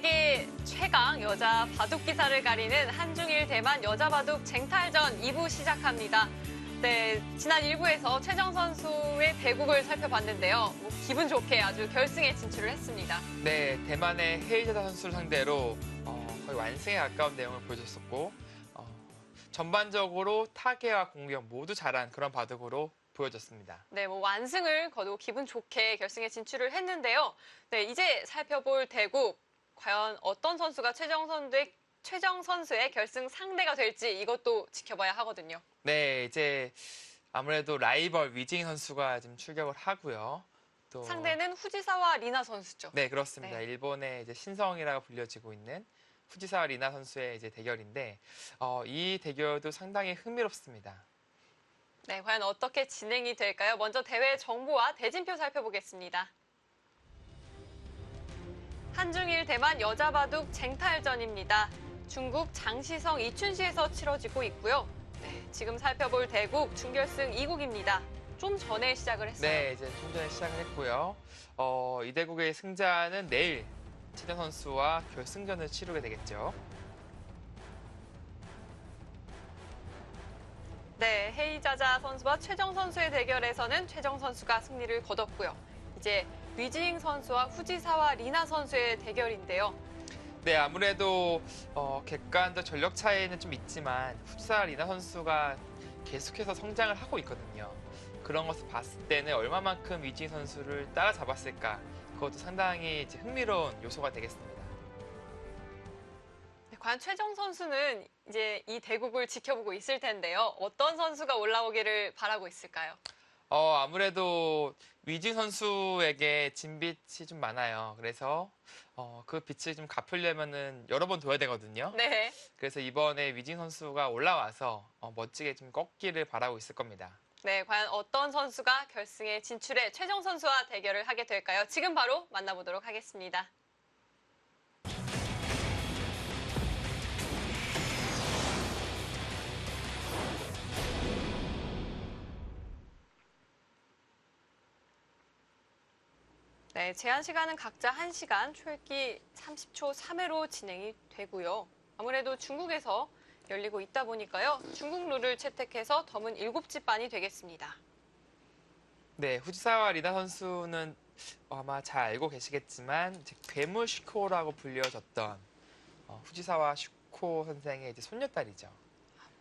세계 최강 여자 바둑 기사를 가리는 한중일 대만 여자 바둑 쟁탈전 2부 시작합니다. 네, 지난 1부에서 최정 선수의 대국을 살펴봤는데요. 기분 좋게 아주 결승에 진출을 했습니다. 네, 대만의 헤이자다 선수를 상대로 거의 완승에 가까운 내용을 보여줬었고 전반적으로 타개와 공격 모두 잘한 그런 바둑으로 보여졌습니다. 네, 완승을 거두고 기분 좋게 결승에 진출을 했는데요. 네, 이제 살펴볼 대국, 과연 어떤 선수가 최정 선수의 결승 상대가 될지 이것도 지켜봐야 하거든요. 네, 이제 아무래도 라이벌 위징 선수가 지금 출격을 하고요. 또 상대는 후지사와 리나 선수죠. 네, 그렇습니다. 네. 일본의 이제 신성이라고 불려지고 있는 후지사와 리나 선수의 이제 대결인데 이 대결도 상당히 흥미롭습니다. 네, 과연 어떻게 진행이 될까요? 먼저 대회 정보와 대진표 살펴보겠습니다. 한중일 대만 여자 바둑 쟁탈전입니다. 중국 장시성 이춘시에서 치러지고 있고요. 네, 지금 살펴볼 대국 준결승 2국입니다. 좀 전에 시작을 했어요. 네, 이제 좀 전에 시작을 했고요. 이 대국의 승자는 내일 최정 선수와 결승전을 치르게 되겠죠. 네, 헤이자자 선수와 최정 선수의 대결에서는 최정 선수가 승리를 거뒀고요. 이제 위징 선수와 후지사와 리나 선수의 대결인데요. 네, 아무래도 객관적 전력 차이는 좀 있지만 후지사 리나 선수가 계속해서 성장을 하고 있거든요. 그런 것을 봤을 때는 얼마만큼 위징 선수를 따라잡았을까, 그것도 상당히 이제 흥미로운 요소가 되겠습니다. 네, 과연 최정 선수는 이제 이 대국을 지켜보고 있을 텐데요. 어떤 선수가 올라오기를 바라고 있을까요? 아무래도 위징 선수에게 진빛이 좀 많아요. 그래서 그 빛을 좀 갚으려면은 여러 번 둬야 되거든요. 네. 그래서 이번에 위징 선수가 올라와서 멋지게 좀 꺾기를 바라고 있을 겁니다. 네, 과연 어떤 선수가 결승에 진출해 최정 선수와 대결을 하게 될까요? 지금 바로 만나보도록 하겠습니다. 네, 제한 시간은 각자 1시간, 초읽기 30초 3회로 진행이 되고요. 아무래도 중국에서 열리고 있다 보니까요. 중국 룰을 채택해서 덤은 7집반이 되겠습니다. 네, 후지사와 리나 선수는 아마 잘 알고 계시겠지만 이제 괴물 슈코라고 불려졌던 후지사와 슈코 선생의 이제 손녀딸이죠.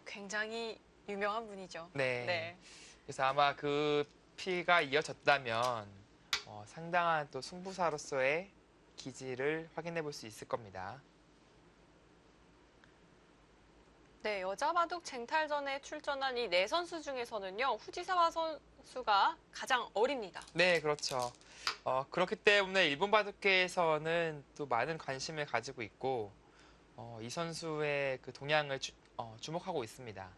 굉장히 유명한 분이죠. 네. 네. 그래서 아마 그 피가 이어졌다면 상당한 또 승부사로서의 기질을 확인해 볼 수 있을 겁니다. 네, 여자 바둑 쟁탈전에 출전한 이 네 선수 중에서는요, 후지사와 선수가 가장 어립니다. 네, 그렇죠. 그렇기 때문에 일본 바둑계에서는 또 많은 관심을 가지고 있고 이 선수의 그 동향을 주목하고 있습니다.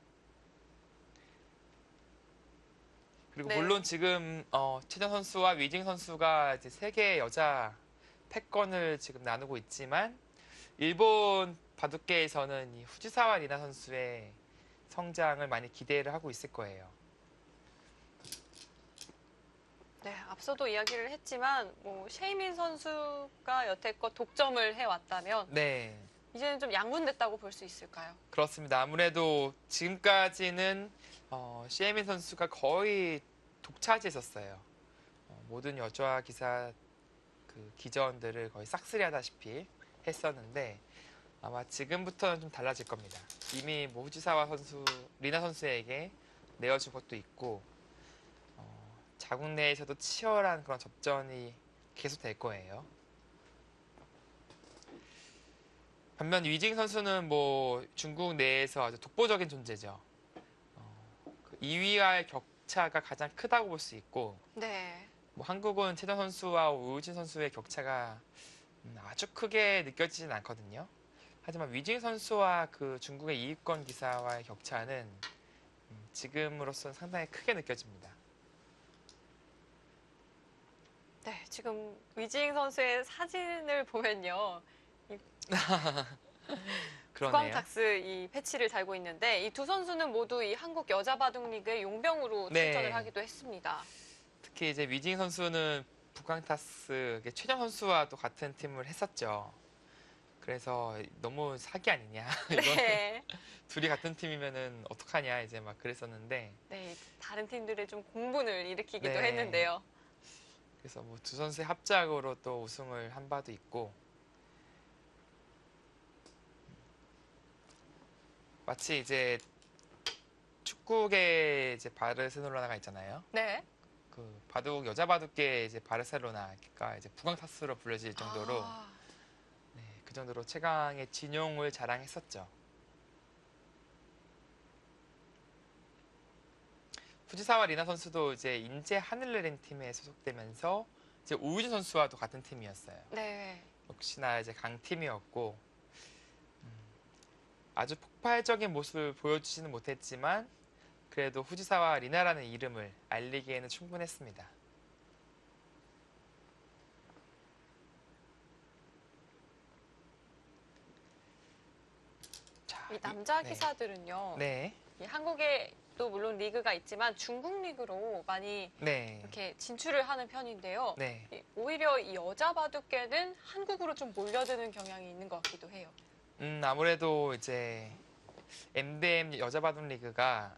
그리고 네. 물론 지금 최정 선수와 위징 선수가 이제 세계 여자 패권을 지금 나누고 있지만 일본 바둑계에서는 이 후지사와 리나 선수의 성장을 많이 기대를 하고 있을 거예요. 네, 앞서도 이야기를 했지만 셰이민 선수가 여태껏 독점을 해왔다면 네, 이제는 좀 양분됐다고 볼 수 있을까요? 그렇습니다. 아무래도 지금까지는 시에민 선수가 거의 독차지했었어요. 모든 여자 기사 그 기전들을 거의 싹쓸이하다시피 했었는데 아마 지금부터는 좀 달라질 겁니다. 이미 후지사와 리나 선수에게 내어준 것도 있고 자국 내에서도 치열한 그런 접전이 계속될 거예요. 반면 위징 선수는 중국 내에서 아주 독보적인 존재죠. 2위와의 격차가 가장 크다고 볼 수 있고 네. 한국은 최정 선수와 우진 선수의 격차가 아주 크게 느껴지진 않거든요. 하지만 위징 선수와 그 중국의 2위권 기사와의 격차는 지금으로서는 상당히 크게 느껴집니다. 네, 지금 위징 선수의 사진을 보면요. 그러네요. 구광탁스 이 패치를 달고 있는데 이 두 선수는 모두 이 한국 여자 바둑 리그의 용병으로 네. 출전을 하기도 했습니다. 특히 이제 위징 선수는 북광타스 최정 선수와 또 같은 팀을 했었죠. 그래서 너무 사기 아니냐. 이거 네. 둘이 같은 팀이면은 어떡하냐 이제 막 그랬었는데 네, 다른 팀들의 좀 공분을 일으키기도 네. 했는데요. 그래서 뭐 두 선수의 합작으로 또 우승을 한 바도 있고 마치 이제 축구계 이제 바르셀로나가 있잖아요. 네. 그 바둑 여자 바둑계 이제 바르셀로나가 이제 부강타스로 불려질 정도로 아, 네, 그 정도로 최강의 진용을 자랑했었죠. 후지사와 리나 선수도 이제 인제 하늘레렌 팀에 소속되면서 이제 오유진 선수와도 같은 팀이었어요. 네. 역시나 이제 강팀이었고 아주 폭발적인 모습을 보여주지는 못했지만 그래도 후지사와 리나라는 이름을 알리기에는 충분했습니다. 자, 이 남자 네. 기사들은요. 네, 이 한국에 또 물론 리그가 있지만 중국 리그로 많이 네, 이렇게 진출을 하는 편인데요. 네. 오히려 이 여자 바둑계는 한국으로 좀 몰려드는 경향이 있는 것 같기도 해요. 아무래도 이제 MDM 여자 바둑 리그가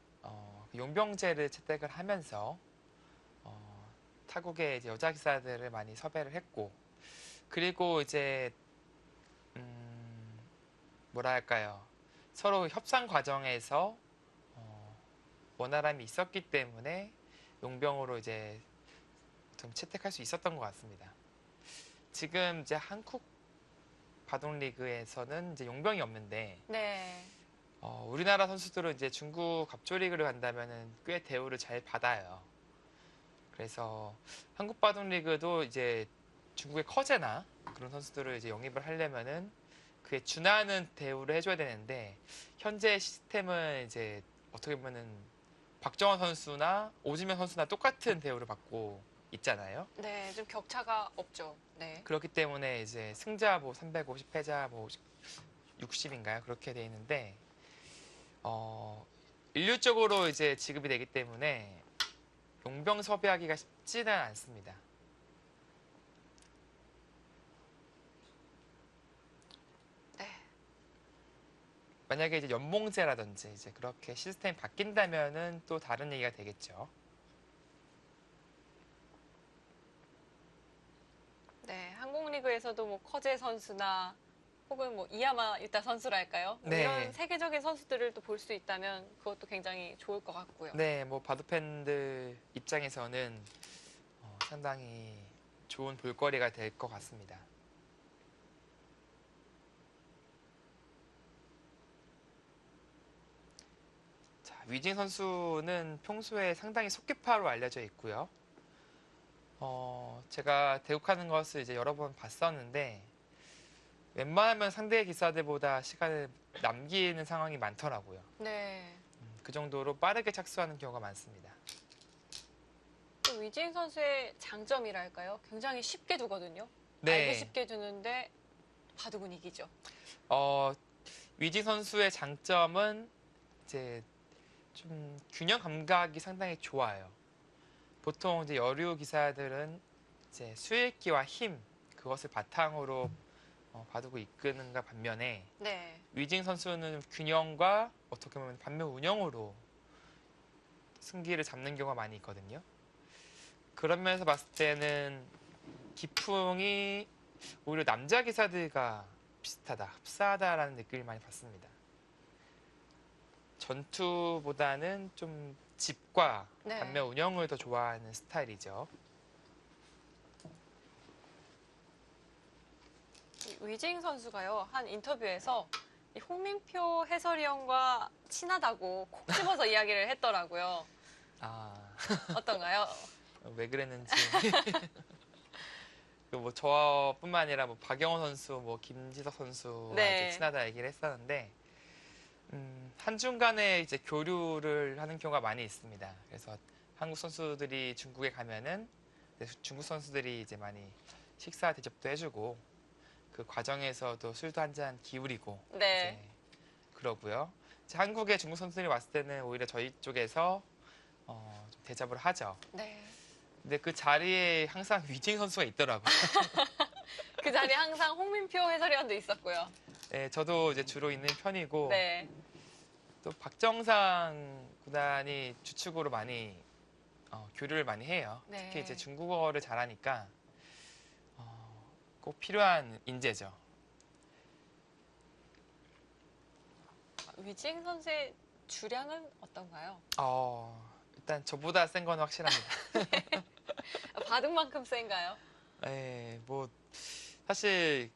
용병제를 채택을 하면서 타국의 이제 여자 기사들을 많이 섭외를 했고 그리고 이제 뭐랄까요 서로 협상 과정에서 원활함이 있었기 때문에 용병으로 이제 좀 채택할 수 있었던 것 같습니다. 지금 이제 한국 바둑 리그에서는 이제 용병이 없는데 네. 우리나라 선수들은 이제 중국 갑조 리그를 간다면은 꽤 대우를 잘 받아요. 그래서 한국 바둑 리그도 이제 중국의 커제나 그런 선수들을 이제 영입을 하려면은 그에 준하는 대우를 해줘야 되는데 현재 시스템은 이제 어떻게 보면은 박정원 선수나 오지명 선수나 똑같은 대우를 받고 있잖아요. 네, 좀 격차가 없죠. 네. 그렇기 때문에 이제 승자 뭐 350, 패자 뭐 60인가요? 그렇게 돼 있는데 일률적으로 이제 지급이 되기 때문에 용병 섭외하기가 쉽지는 않습니다. 네. 만약에 이제 연봉제라든지 이제 그렇게 시스템이 바뀐다면은 또 다른 얘기가 되겠죠. 네, 한국 리그에서도 뭐 커제 선수나 혹은 뭐 이야마 유타 선수랄까요? 뭐 네. 이런 세계적인 선수들을 또 볼 수 있다면 그것도 굉장히 좋을 것 같고요. 네, 뭐 바둑 팬들 입장에서는 상당히 좋은 볼거리가 될 것 같습니다. 자, 위징 선수는 평소에 상당히 속기파로 알려져 있고요. 제가 대국하는 것을 이제 여러 번 봤었는데 웬만하면 상대 기사들보다 시간을 남기는 상황이 많더라고요. 네. 그 정도로 빠르게 착수하는 경우가 많습니다. 또 위징 선수의 장점이랄까요? 굉장히 쉽게 두거든요. 알기 네, 쉽게 두는데 바둑은 이기죠. 위징 선수의 장점은 이제 좀 균형 감각이 상당히 좋아요. 보통 이제 여류 기사들은 이제 수익기와 힘 그것을 바탕으로 바둑을 이끄는가 반면에 네. 위징 선수는 균형과 어떻게 보면 반면 운영으로 승기를 잡는 경우가 많이 있거든요. 그런 면에서 봤을 때는 기풍이 오히려 남자 기사들과 비슷하다, 흡사하다라는 느낌을 많이 받습니다. 전투보다는 좀 집과 네. 반면 운영을 더 좋아하는 스타일이죠. 이 위징 선수가요, 한 인터뷰에서 이 홍민표 해설위원과 친하다고 콕 집어서 이야기를 했더라고요. 아, 어떤가요? 왜 그랬는지. 뭐 저뿐만 아니라 뭐 박영호 선수, 뭐 김지석 선수와 네. 이제 친하다 얘기를 했었는데 한중간에 이제 교류를 하는 경우가 많이 있습니다. 그래서 한국 선수들이 중국에 가면은 중국 선수들이 이제 많이 식사 대접도 해주고 그 과정에서도 술도 한 잔 기울이고 네. 이제 그러고요. 이제 한국에 중국 선수들이 왔을 때는 오히려 저희 쪽에서 좀 대접을 하죠. 네. 근데 그 자리에 항상 위징 선수가 있더라고요. 그 자리에 항상 홍민표 해설위원도 있었고요. 네, 저도 이제 주로 있는 편이고 네. 또 박정상 구단이 주축으로 많이 교류를 많이 해요. 네. 특히 이제 중국어를 잘하니까 꼭 필요한 인재죠. 위징 선수의 주량은 어떤가요? 일단 저보다 센 건 확실합니다. 바둑만큼 센가요? 네, 뭐 사실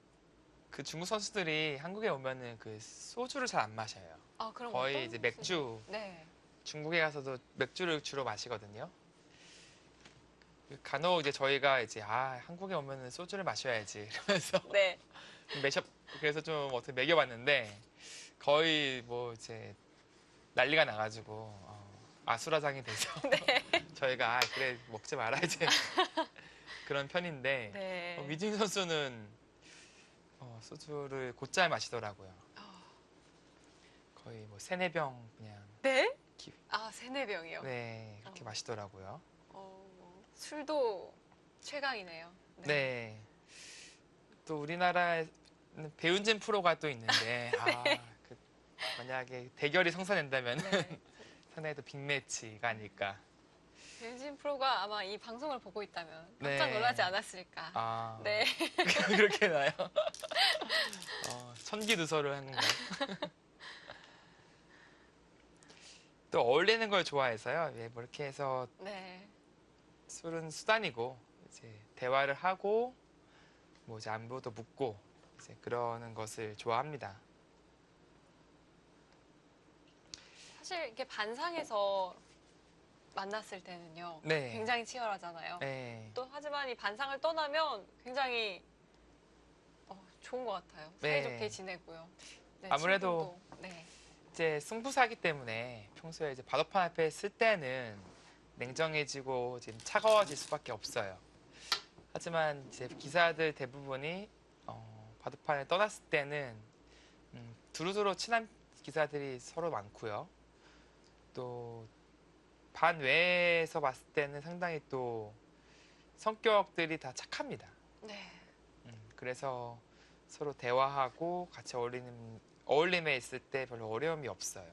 그 중국 선수들이 한국에 오면은 그 소주를 잘 안 마셔요. 아, 그럼 거의 어떤 이제 모습이- 맥주, 네. 중국에 가서도 맥주를 주로 마시거든요. 간혹 이제 저희가 이제 한국에 오면은 소주를 마셔야지 이러면서 네. 그래서 좀 어떻게 먹여봤는데 거의 뭐 이제 난리가 나가지고 아수라장이 돼서 네. 저희가 그래 먹지 마라 이제 그런 편인데 네. 위징 선수는 소주를 곧잘 마시더라고요. 거의 뭐 세네 병 그냥 네? 기- 아, 세네 병이요. 네 그렇게 마시더라고요. 술도 최강이네요. 네. 또 우리나라에는 배윤진 프로가 또 있는데 그 만약에 대결이 성사된다면 네. 상당히 또 빅매치가 아닐까. 배윤진 프로가 아마 이 방송을 보고 있다면 네. 깜짝 놀라지 않았을까. 네. 그렇게 나요. 천기누설을 한 건가요? 또 어울리는 걸 좋아해서요. 예, 뭐 이렇게 해서 네. 술은 수단이고 이제 대화를 하고 뭐 이제 안부도 묻고 이제 그러는 것을 좋아합니다. 사실 이렇게 반상에서 만났을 때는요. 네. 굉장히 치열하잖아요. 네. 또 하지만 이 반상을 떠나면 굉장히 좋은 것 같아요. 네. 사이좋게 지내고요. 네, 아무래도 친분도, 네. 이제 승부사기 때문에 평소에 이제 바둑판 앞에 쓸 때는 냉정해지고 지금 차가워질 수밖에 없어요. 하지만 이제 기사들 대부분이 바둑판을 떠났을 때는 두루두루 친한 기사들이 서로 많고요. 또 반외에서 봤을 때는 상당히 또 성격들이 다 착합니다. 네. 그래서 서로 대화하고 같이 어울림에 있을 때 별로 어려움이 없어요.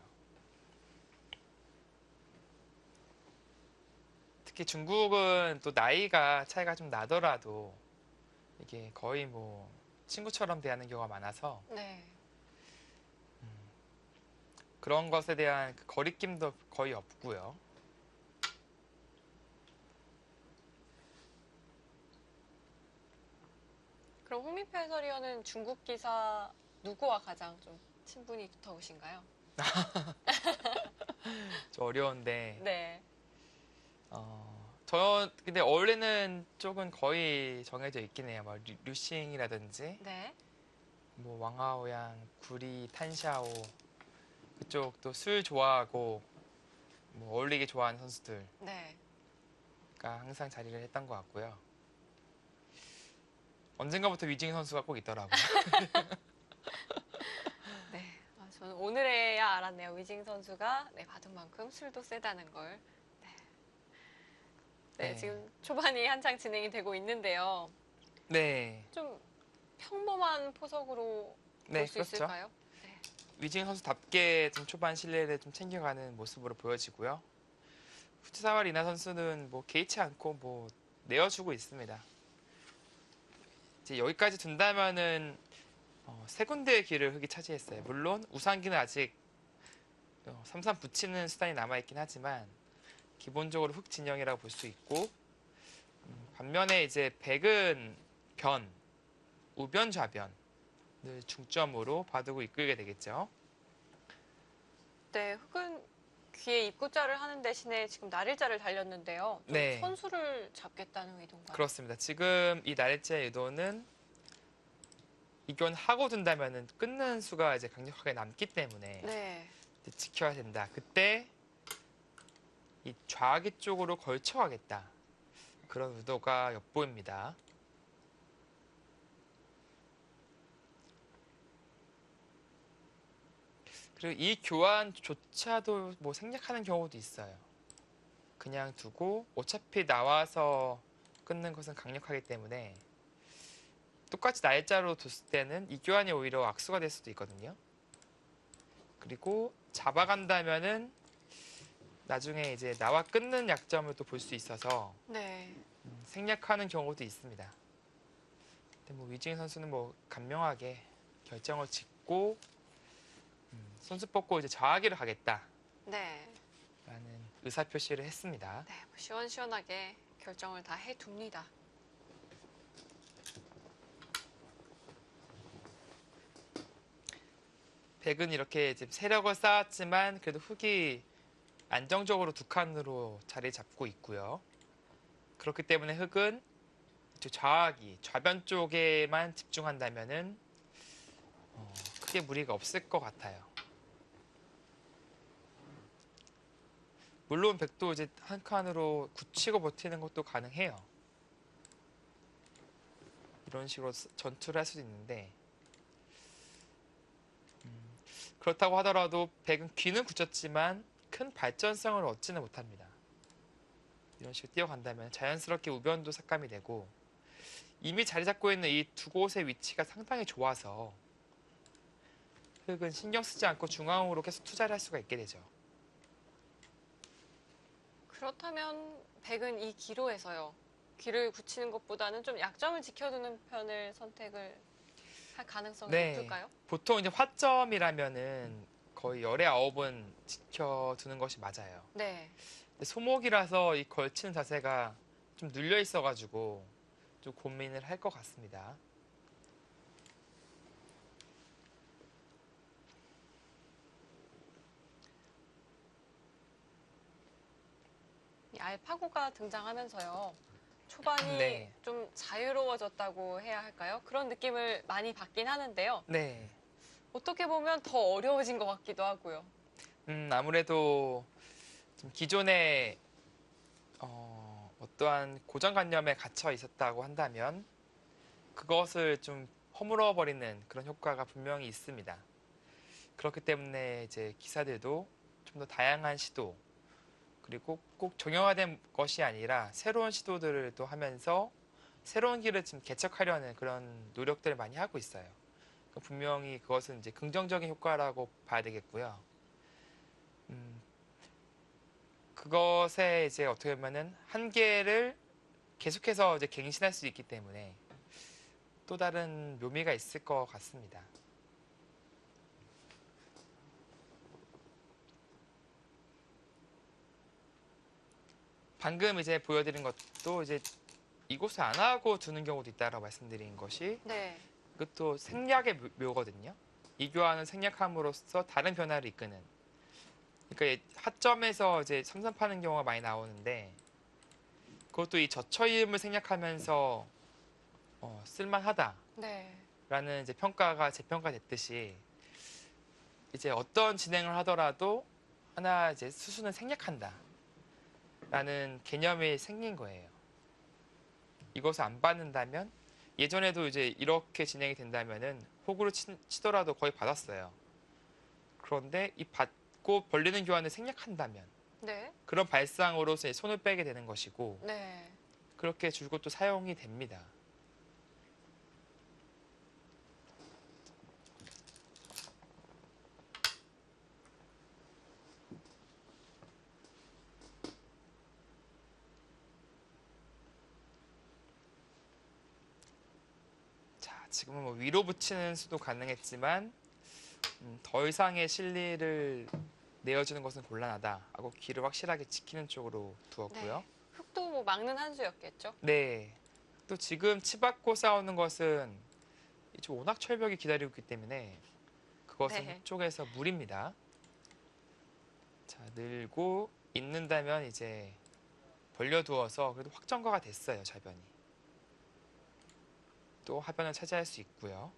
특히 중국은 또 나이가 차이가 좀 나더라도 이게 거의 뭐 친구처럼 대하는 경우가 많아서 네. 그런 것에 대한 그 거리낌도 거의 없고요. 그럼 홍민표 해설위원은 중국 기사 누구와 가장 좀 친분이 두터우신가요? 좀 어려운데 네. 저 근데 어울리는 쪽은 거의 정해져 있긴 해요. 뭐 류싱이라든지 네. 뭐 왕하오양, 구리, 탄샤오 그쪽 또 술 좋아하고 뭐 어울리기 좋아하는 선수들가 네. 항상 자리를 했던 것 같고요. 언젠가부터 위징 선수가 꼭 있더라고요. 네. 저는 오늘에야 알았네요. 위징 선수가 바둑만큼 술도 세다는 걸. 네, 네. 지금 초반이 한창 진행이 되고 있는데요. 네, 좀 평범한 포석으로 네, 볼 수 그렇죠. 있을까요? 위징 선수답게 좀 초반 실내를 좀 챙겨가는 모습으로 보여지고요. 후지사와 리나 선수는 뭐 개의치 않고 뭐 내어주고 있습니다. 이제 여기까지 둔다면은 세 군데의 길을 흙이 차지했어요. 물론 우상기는 아직 3-3 붙이는 수단이 남아있긴 하지만 기본적으로 흙 진영이라고 볼 수 있고 반면에 이제 백은 변, 우변, 좌변을 중점으로 바둑을 이끌게 되겠죠. 네, 흑은 귀에 입구자를 하는 대신에 지금 날일자를 달렸는데요. 좀 네. 선수를 잡겠다는 의도인가요? 그렇습니다. 지금 이 날짜의 의도는 이견하고 둔다면은 끊는 수가 이제 강력하게 남기 때문에 네. 이제 지켜야 된다. 그때 이 좌기 쪽으로 걸쳐가겠다. 그런 의도가 엿보입니다. 그리고 이 교환조차도 뭐 생략하는 경우도 있어요. 그냥 두고 어차피 나와서 끊는 것은 강력하기 때문에 똑같이 날짜로 뒀을 때는 이 교환이 오히려 악수가 될 수도 있거든요. 그리고 잡아간다면은 나중에 이제 나와 끊는 약점을 또 볼 수 있어서 네. 생략하는 경우도 있습니다. 근데 뭐 위징 선수는 뭐 간명하게 결정을 짓고 손수 뻗고 이제 저하기를 가겠다라는 네. 의사 표시를 했습니다. 네. 뭐 시원시원하게 결정을 다 해둡니다. 백은 이렇게 이제 세력을 쌓았지만 그래도 흑이 안정적으로 두 칸으로 자리 잡고 있고요. 그렇기 때문에 흑은 이쪽 좌하기, 좌변 쪽에만 집중한다면은 크게 무리가 없을 것 같아요. 물론 백도 이제 한 칸으로 굳히고 버티는 것도 가능해요. 이런 식으로 전투를 할 수도 있는데 그렇다고 하더라도 백은 귀는 굳혔지만 큰 발전성을 얻지는 못합니다. 이런 식으로 뛰어간다면 자연스럽게 우변도 삭감이 되고 이미 자리 잡고 있는 이 두 곳의 위치가 상당히 좋아서 흑은 신경 쓰지 않고 중앙으로 계속 투자를 할 수가 있게 되죠. 그렇다면 백은 이 기로에서요. 귀를 굳히는 것보다는 좀 약점을 지켜두는 편을 선택을 할 가능성이 높을까요? 보통 이제 화점이라면은 거의 열의 아홉은 지켜두는 것이 맞아요. 네. 근데 소목이라서 이 걸치는 자세가 좀 눌려 있어가지고 좀 고민을 할 것 같습니다. 이 알파고가 등장하면서요. 초반이 네. 좀 자유로워졌다고 해야 할까요? 그런 느낌을 많이 받긴 하는데요. 네. 어떻게 보면 더 어려워진 것 같기도 하고요. 아무래도 좀 기존에 어떠한 고정관념에 갇혀 있었다고 한다면 그것을 좀 허물어 버리는 그런 효과가 분명히 있습니다. 그렇기 때문에 이제 기사들도 좀 더 다양한 시도 그리고 꼭 정형화된 것이 아니라 새로운 시도들을 또 하면서 새로운 길을 좀 개척하려는 그런 노력들을 많이 하고 있어요. 분명히 그것은 이제 긍정적인 효과라고 봐야 되겠고요. 그것에 이제 어떻게 보면은 한계를 계속해서 이제 갱신할 수 있기 때문에 또 다른 묘미가 있을 것 같습니다. 방금 이제 보여드린 것도 이제 이곳을 안 하고 두는 경우도 있다라고 말씀드린 것이 네. 이것도 생략의 묘거든요. 이 교환을 생략함으로써 다른 변화를 이끄는. 그러니까 하점에서 이제 삼삼파는 경우가 많이 나오는데 그것도 이 저처임을 생략하면서 쓸만하다라는 네. 이제 평가가 재평가됐듯이 이제 어떤 진행을 하더라도 하나 이제 수순을 생략한다라는 개념이 생긴 거예요. 이것을 안 받는다면 예전에도 이제 이렇게 진행이 된다면은 호구를 치더라도 거의 받았어요. 그런데 이 받고 벌리는 교환을 생략한다면 네. 그런 발상으로서 손을 빼게 되는 것이고 네. 그렇게 줄곧 또 사용이 됩니다. 자, 지금은 뭐 위로 붙이는 수도 가능했지만 더 이상의 실리를 내어주는 것은 곤란하다 하고 귀를 확실하게 지키는 쪽으로 두었고요. 네. 흙도 뭐 막는 한 수였겠죠? 네. 또 지금 치받고 싸우는 것은 이쪽 워낙 철벽이 기다리고 있기 때문에 그것은 네. 쪽에서 무리입니다. 자, 늘고 있는다면 이제 벌려두어서 그래도 확정거가 됐어요, 좌변이. 또 하변을 차지할 수 있고요.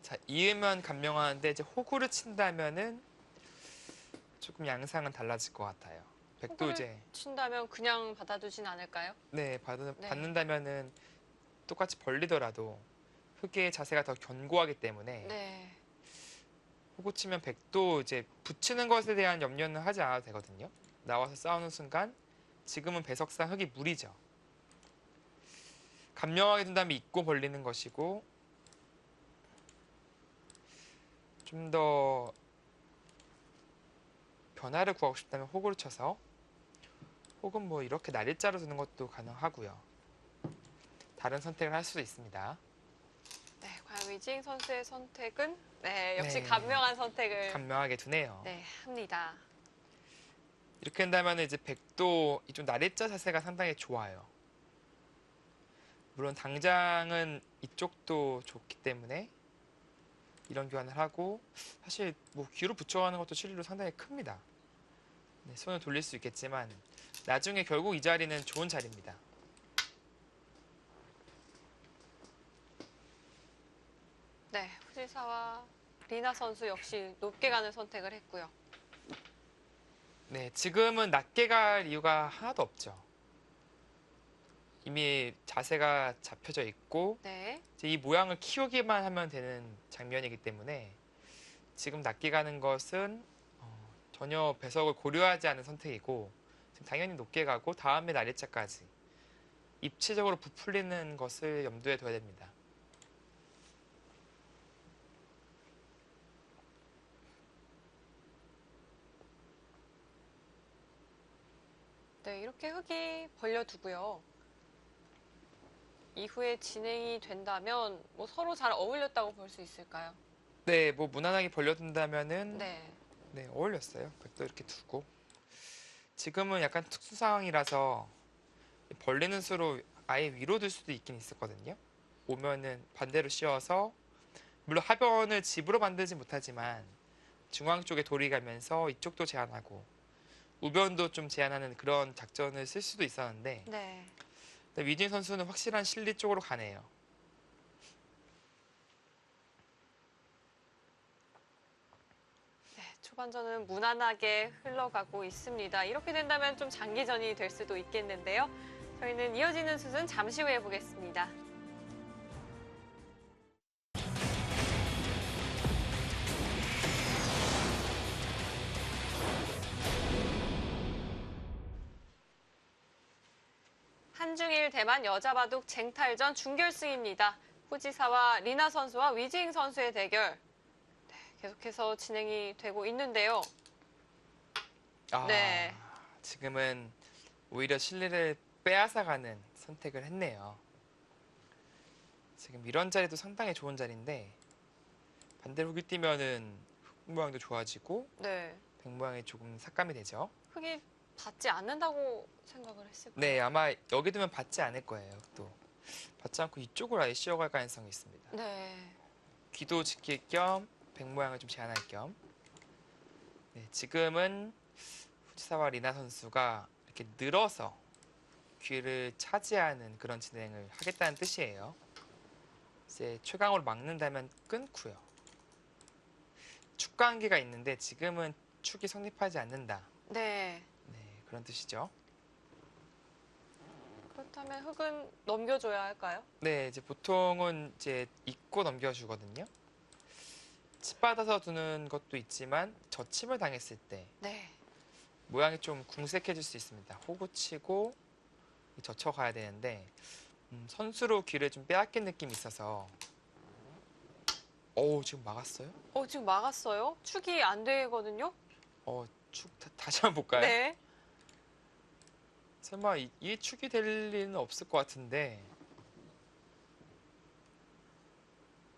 자, 이으면 감명하는데 이제 호구를 친다면은 조금 양상은 달라질 것 같아요. 백도 호구를 이제 친다면 그냥 받아두진 않을까요? 네, 네. 받는다면은 똑같이 벌리더라도 흑의 자세가 더 견고하기 때문에 네. 호구 치면 백도 이제 붙이는 것에 대한 염려는 하지 않아도 되거든요. 나와서 싸우는 순간 지금은 배석상 흑이 무리죠. 감명하게 둔 다음에 입고 벌리는 것이고 좀 더 변화를 구하고 싶다면 호구를 쳐서 혹은 뭐 이렇게 날일자로 두는 것도 가능하고요. 다른 선택을 할 수도 있습니다. 네, 과연 위징 선수의 선택은 네, 역시 네. 감명한 선택을 감명하게 두네요. 네, 합니다. 이렇게 한다면 이제 백도 이쪽 날일자 자세가 상당히 좋아요. 물론 당장은 이쪽도 좋기 때문에 이런 교환을 하고 사실 뭐 귀로 붙여가는 것도 실리로 상당히 큽니다. 네, 손을 돌릴 수 있겠지만 나중에 결국 이 자리는 좋은 자리입니다. 네, 후지사와 리나 선수 역시 높게 가는 선택을 했고요. 네, 지금은 낮게 갈 이유가 하나도 없죠. 이미 자세가 잡혀져 있고 네, 이제 이 모양을 키우기만 하면 되는 장면이기 때문에 지금 낮게 가는 것은 전혀 배석을 고려하지 않은 선택이고 지금 당연히 높게 가고 다음에 날일자까지 입체적으로 부풀리는 것을 염두에 둬야 됩니다. 네, 이렇게 흙이 벌려두고요. 이후에 진행이 된다면 뭐 서로 잘 어울렸다고 볼 수 있을까요? 네, 뭐 무난하게 벌려둔다면은 네, 네, 어울렸어요. 백도 이렇게 두고 지금은 약간 특수 상황이라서 벌리는 수로 아예 위로 둘 수도 있긴 있었거든요. 오면은 반대로 씌워서 물론 하변을 집으로 만들지 못하지만 중앙 쪽에 돌이 가면서 이쪽도 제한하고 우변도 좀 제한하는 그런 작전을 쓸 수도 있었는데 네. 위진 선수는 확실한 실리 쪽으로 가네요. 네, 초반전은 무난하게 흘러가고 있습니다. 이렇게 된다면 좀 장기전이 될 수도 있겠는데요. 저희는 이어지는 수순 잠시 후에 보겠습니다. 한중일 대만 여자바둑 쟁탈전 준결승입니다. 후지사와 리나 선수와 위징 선수의 대결 네, 계속해서 진행이 되고 있는데요. 아, 네. 지금은 오히려 실리를 빼앗아가는 선택을 했네요. 지금 이런 자리도 상당히 좋은 자리인데 반대로 흙이 뛰면은 흙 모양도 좋아지고 네, 백 모양이 조금 삭감이 되죠. 흙이 받지 않는다고 생각을 했을까요? 네, 아마 여기 두면 받지 않을 거예요. 또 받지 않고 이쪽으로 아예 씌워갈 가능성이 있습니다. 네, 귀도 지킬 겸 백 모양을 좀 제한할 겸. 네, 지금은 후지사와 리나 선수가 이렇게 늘어서 귀를 차지하는 그런 진행을 하겠다는 뜻이에요. 이제 최강으로 막는다면 끊고요. 축관계가 있는데 지금은 축이 성립하지 않는다. 네. 네, 그런 뜻이죠. 그렇다면 흙은 넘겨줘야 할까요? 네, 이제 보통은 이제 잊고 넘겨주거든요. 칩 받아서 두는 것도 있지만 저침을 당했을 때 네, 모양이 좀 궁색해질 수 있습니다. 호구 치고 젖혀가야 되는데 선수로 귀를 좀 빼앗긴 느낌이 있어서 지금 막았어요? 지금 막았어요? 축이 안 되거든요? 축 다시 한번 볼까요? 네, 설마 이 축이 될 리는 없을 것 같은데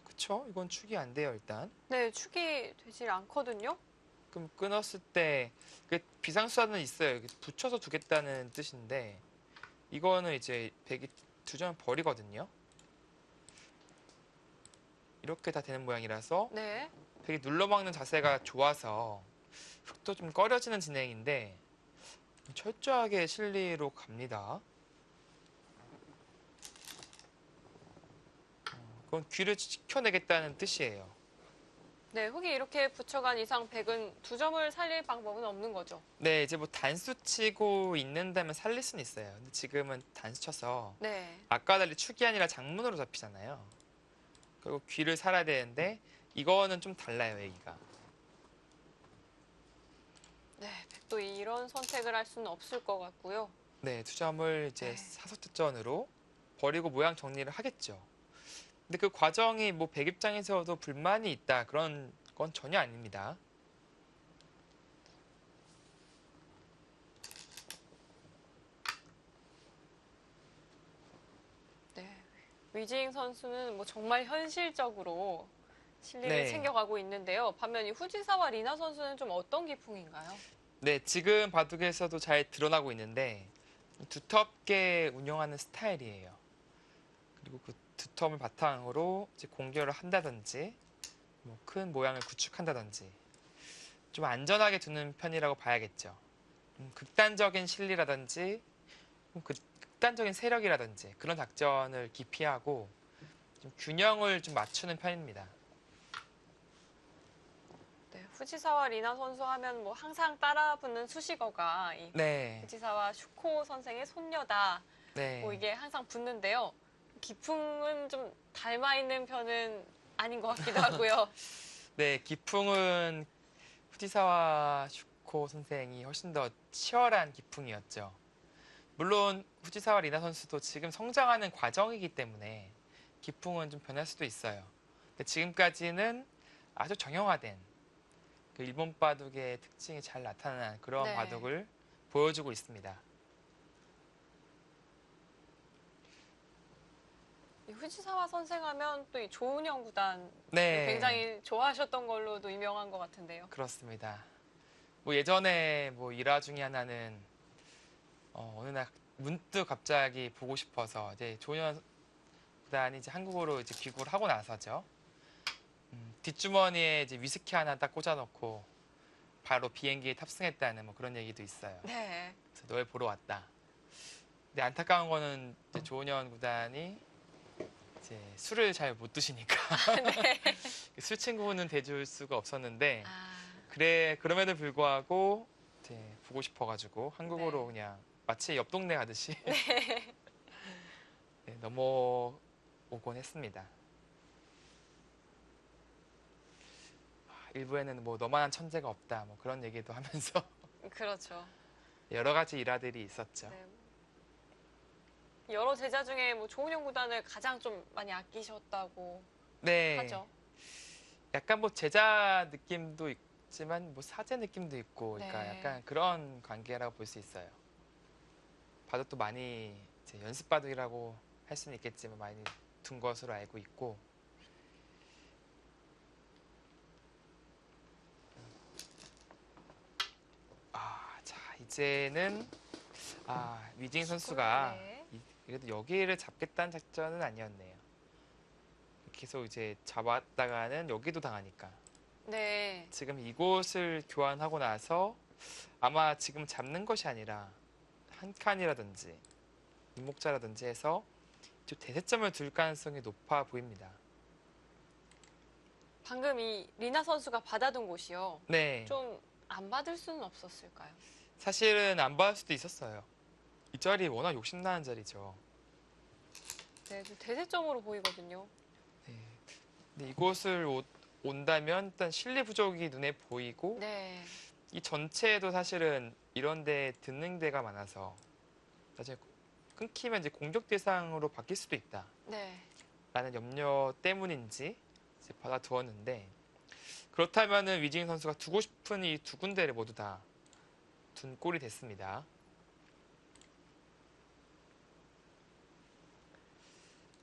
그쵸? 이건 축이 안 돼요 일단. 네, 축이 되질 않거든요? 그럼 끊었을 때 그 비상수단은 있어요. 이렇게 붙여서 두겠다는 뜻인데 이거는 이제 백이 두 점 버리거든요. 이렇게 다 되는 모양이라서 네, 백이 눌러막는 자세가 좋아서 흙도 좀 꺼려지는 진행인데 철저하게 실리로 갑니다. 그건 귀를 지켜내겠다는 뜻이에요. 네, 흙이 이렇게 붙여간 이상 백은 두 점을 살릴 방법은 없는 거죠. 네, 이제 뭐 단수 치고 있는다면 살릴 수는 있어요. 근데 지금은 단수 쳐서 네, 아까 달리 축이 아니라 장문으로 잡히잖아요. 그리고 귀를 살아야 되는데 이거는 좀 달라요, 얘기가. 네, 백도 이런 선택을 할 수는 없을 것 같고요. 네, 투점을 이제 네. 사선투전으로 버리고 모양 정리를 하겠죠. 근데 그 과정이 뭐 백 입장에서도 불만이 있다 그런 건 전혀 아닙니다. 네. 위징 선수는 뭐 정말 현실적으로 실리를 네. 챙겨가고 있는데요. 반면 이 후지사와 리나 선수는 좀 어떤 기풍인가요? 네, 지금 바둑에서도 잘 드러나고 있는데 두텁게 운영하는 스타일이에요. 그리고 그 두텀을 바탕으로 이제 공격을 한다든지 뭐 큰 모양을 구축한다든지 좀 안전하게 두는 편이라고 봐야겠죠. 극단적인 실리라든지 극단적인 세력이라든지 그런 작전을 기피하고 좀 균형을 좀 맞추는 편입니다. 네, 후지사와 리나 선수 하면 뭐 항상 따라붙는 수식어가 이 네, 후지사와 슈코 선생의 손녀다. 네, 뭐 이게 항상 붙는데요. 기풍은 좀 닮아 있는 편은 아닌 것 같기도 하고요. 네. 기풍은 후지사와 슈코 선생이 훨씬 더 치열한 기풍이었죠. 물론 후지사와 리나 선수도 지금 성장하는 과정이기 때문에 기풍은 좀 변할 수도 있어요. 근데 지금까지는 아주 정형화된 그 일본 바둑의 특징이 잘 나타난 그런 네. 바둑을 보여주고 있습니다. 이 후지사와 선생하면 또 이 조은영 구단 네, 굉장히 좋아하셨던 걸로도 유명한 것 같은데요. 그렇습니다. 뭐 예전에 뭐 일화 중에 하나는 어느 날 문득 갑자기 보고 싶어서 이제 조현 구단이 이제 한국으로 이제 귀국을 하고 나서죠. 뒷주머니에 이제 위스키 하나 딱 꽂아놓고 바로 비행기에 탑승했다는 뭐 그런 얘기도 있어요. 네. 그래서 널 보러 왔다. 근데 안타까운 거는 이제 조은현 구단이 이제 술을 잘 못 드시니까 네. 술 친구는 돼줄 수가 없었는데 아, 그럼에도 불구하고 이제 보고 싶어가지고 한국으로 네. 그냥 마치 옆 동네 가듯이 네, 넘어오곤 했습니다. 일부에는 뭐 너만한 천재가 없다 뭐 그런 얘기도 하면서 그렇죠. 여러 가지 일화들이 있었죠. 네. 여러 제자 중에 뭐 조은영 구단을 가장 좀 많이 아끼셨다고 네, 하죠. 약간 뭐 제자 느낌도 있지만 뭐 사제 느낌도 있고, 그러니까 네. 약간 그런 관계라고 볼 수 있어요. 바둑도 많이 이제 연습 바둑이라고 할 수는 있겠지만 많이 둔 것으로 알고 있고, 자 이제는 위징 선수가 네. 그래도 여기를 잡겠다는 작전은 아니었네요. 계속 이제 잡았다가는 여기도 당하니까. 네. 지금 이곳을 교환하고 나서 아마 지금 잡는 것이 아니라 한 칸이라든지 입목자라든지 해서 좀 대세점을 둘 가능성이 높아 보입니다. 방금 이 리나 선수가 받아둔 곳이요. 네, 좀 안 받을 수는 없었을까요? 사실은 안 받을 수도 있었어요. 이 자리 워낙 욕심나는 자리죠. 네, 좀 대세점으로 보이거든요. 네. 근데 이곳을 온다면 일단 실리 부족이 눈에 보이고 네. 이 전체에도 사실은 이런 데 듣는 데가 많아서 나중에 끊기면 이제 공격 대상으로 바뀔 수도 있다 네. 라는 염려 때문인지 이제 받아두었는데, 그렇다면은 위징 선수가 두고 싶은 이 두 군데를 모두 다 둔 꼴이 됐습니다.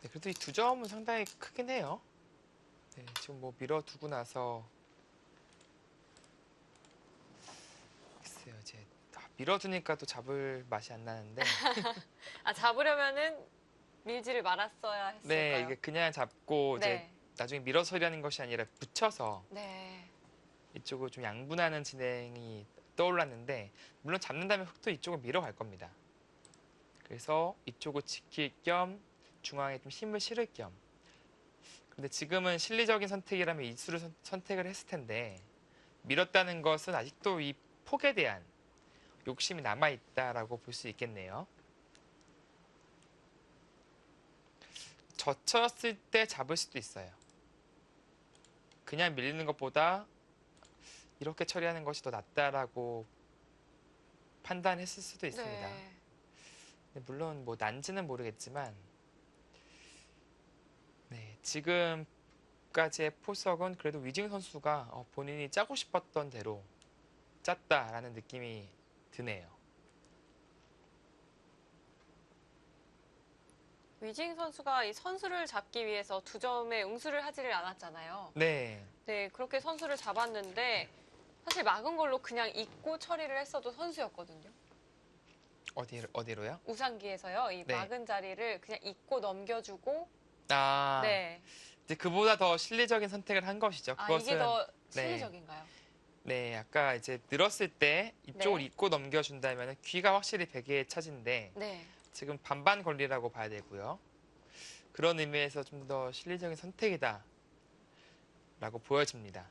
네, 그래도 이 두 점은 상당히 크긴 해요. 네, 지금 뭐 밀어두고 나서 글쎄요, 이제 밀어두니까 또 잡을 맛이 안 나는데 잡으려면은 밀지를 말았어야 했을까요? 네, 이게 그냥 잡고 이제 네. 나중에 밀어서리하는 것이 아니라 붙여서 네. 이쪽을 좀 양분하는 진행이 떠올랐는데, 물론 잡는다면 흑도 이쪽을 밀어갈 겁니다. 그래서 이쪽을 지킬 겸 중앙에 좀 힘을 실을 겸. 근데 지금은 실리적인 선택이라면 이 수를 선택을 했을 텐데, 밀었다는 것은 아직도 이 폭에 대한 욕심이 남아있다라고 볼 수 있겠네요. 젖혔을 때 잡을 수도 있어요. 그냥 밀리는 것보다 이렇게 처리하는 것이 더 낫다라고 판단했을 수도 있습니다. 네. 근데 물론 뭐 난지는 모르겠지만 네, 지금까지의 포석은 그래도 위징 선수가 본인이 짜고 싶었던 대로 짰다라는 느낌이 드네요. 위징 선수가 이 선수를 잡기 위해서 두 점에 응수를 하지를 않았잖아요. 네, 네, 그렇게 선수를 잡았는데 사실 막은 걸로 그냥 잊고 처리를 했어도 선수였거든요. 어디로요? 우상기에서요. 이 네. 막은 자리를 그냥 잊고 넘겨주고 아, 네. 이제 그보다 더 실리적인 선택을 한 것이죠. 아, 그것은 이게 더 실리적인가요? 네, 아까 이제 늘었을 때 이쪽을 네. 잊고 넘겨준다면 귀가 확실히 베개의 차지인데 네. 지금 반반 권리라고 봐야 되고요. 그런 의미에서 좀 더 실리적인 선택이다 라고 보여집니다.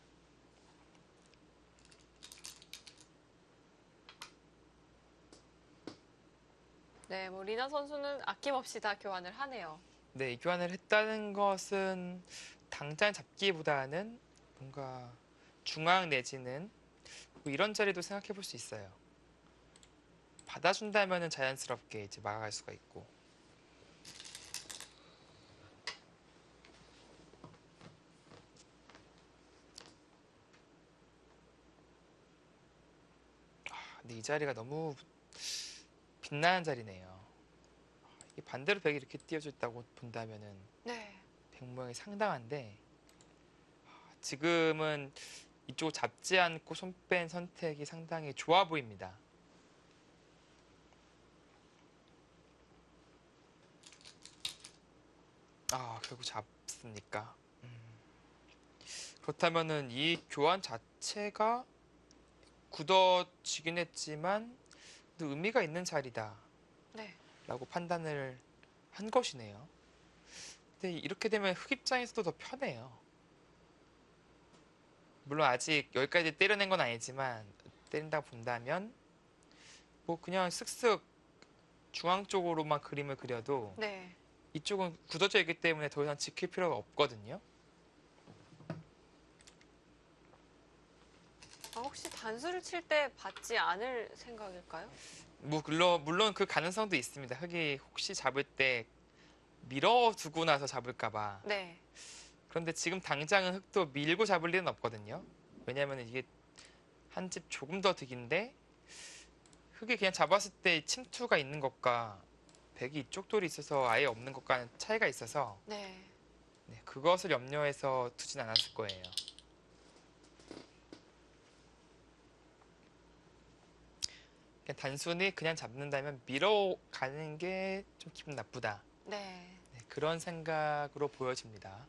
네, 뭐 리나 선수는 아낌없이 다 교환을 하네요. 네, 이 교환을 했다는 것은 당장 잡기보다는 뭔가 중앙 내지는 뭐 이런 자리도 생각해 볼 수 있어요. 받아준다면은 자연스럽게 이제 막아갈 수가 있고. 근데 이 자리가 너무 빛나는 자리네요. 이게 반대로 벽이 이렇게 띄어져 있다고 본다면은 네. 백 모양이 상당한데 지금은 이쪽 잡지 않고 손 뺀 선택이 상당히 좋아 보입니다. 결국 잡습니까? 그렇다면은 이 교환 자체가 굳어지긴 했지만 또 의미가 있는 자리다 네. 라고 판단을 한 것이네요. 근데 이렇게 되면 흑 입장에서도 더 편해요. 물론 아직 여기까지 때려낸 건 아니지만 때린다고 본다면 뭐 그냥 쓱쓱 중앙 쪽으로만 그림을 그려도 네. 이쪽은 굳어져 있기 때문에 더 이상 지킬 필요가 없거든요. 혹시 단수를 칠 때 받지 않을 생각일까요? 물론 그 가능성도 있습니다. 흑이 혹시 잡을 때 밀어두고 나서 잡을까봐. 네. 그런데 지금 당장은 흑도 밀고 잡을 일은 없거든요. 왜냐하면 이게 한 집 조금 더 득인데 흑이 그냥 잡았을 때 침투가 있는 것과 백이 이쪽 돌이 있어서 아예 없는 것과는 차이가 있어서 네. 네, 그것을 염려해서 두진 않았을 거예요. 그냥 단순히 그냥 잡는다면 밀어가는 게 좀 기분 나쁘다. 네. 네, 그런 생각으로 보여집니다.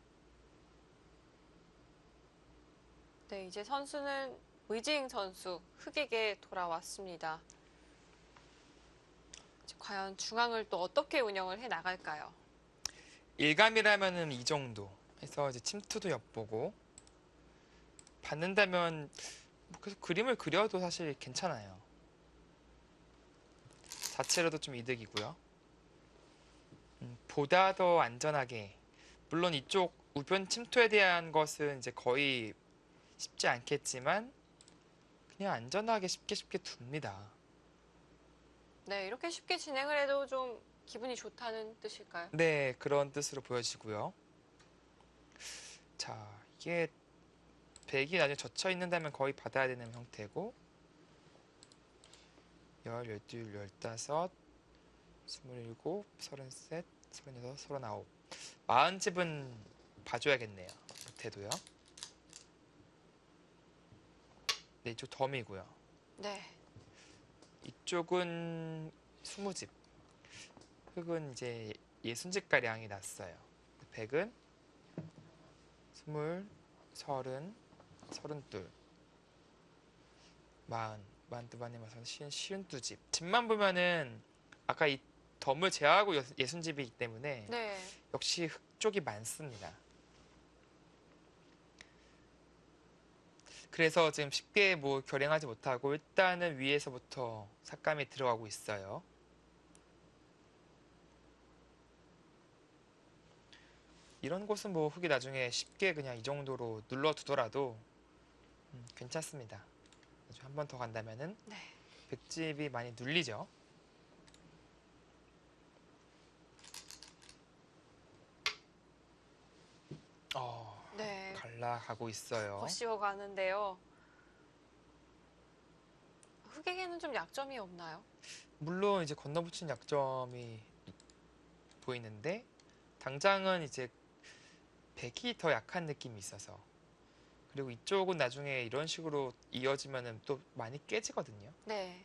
네, 이제 선수는 위징 선수 흑에게 돌아왔습니다. 이제 과연 중앙을 또 어떻게 운영을 해 나갈까요? 일감이라면은 이 정도 해서 이제 침투도 엿보고 받는다면 뭐 계속 그림을 그려도 사실 괜찮아요. 자체로도 좀 이득이고요. 보다 더 안전하게 물론 이쪽 우변 침투에 대한 것은 이제 거의 쉽지 않겠지만 그냥 안전하게 쉽게 둡니다. 네, 이렇게 쉽게 진행을 해도 좀 기분이 좋다는 뜻일까요? 네, 그런 뜻으로 보여지고요. 자, 이게 백이 나중에 젖혀 있는다면 거의 받아야 되는 형태고 12, 15, 27, 33, 36, 39 40집은 봐줘야겠네요. 못해도요. 네, 이쪽 덤이고요. 네. 이쪽은 20집. 흑은 이제 60집가량이 났어요. 백은 20, 30, 32, 40, 42반에 맞서 52집. 집만 보면은 아까 이 덤을 제외하고 60집이기 때문에 네. 역시 흑 쪽이 많습니다. 그래서 지금 쉽게 뭐 결행하지 못하고 일단은 위에서부터 삭감이 들어가고 있어요. 이런 곳은 뭐 흙이 나중에 쉽게 그냥 이 정도로 눌러두더라도 괜찮습니다. 나중에 한 번 더 간다면은 네. 백집이 많이 눌리죠. 네. 갈라가고 있어요. 거시어 가는데요. 흑에게는 좀 약점이 없나요? 물론 이제 건너붙인 약점이 보이는데 당장은 이제 백이 더 약한 느낌이 있어서, 그리고 이쪽은 나중에 이런 식으로 이어지면은 또 많이 깨지거든요. 네.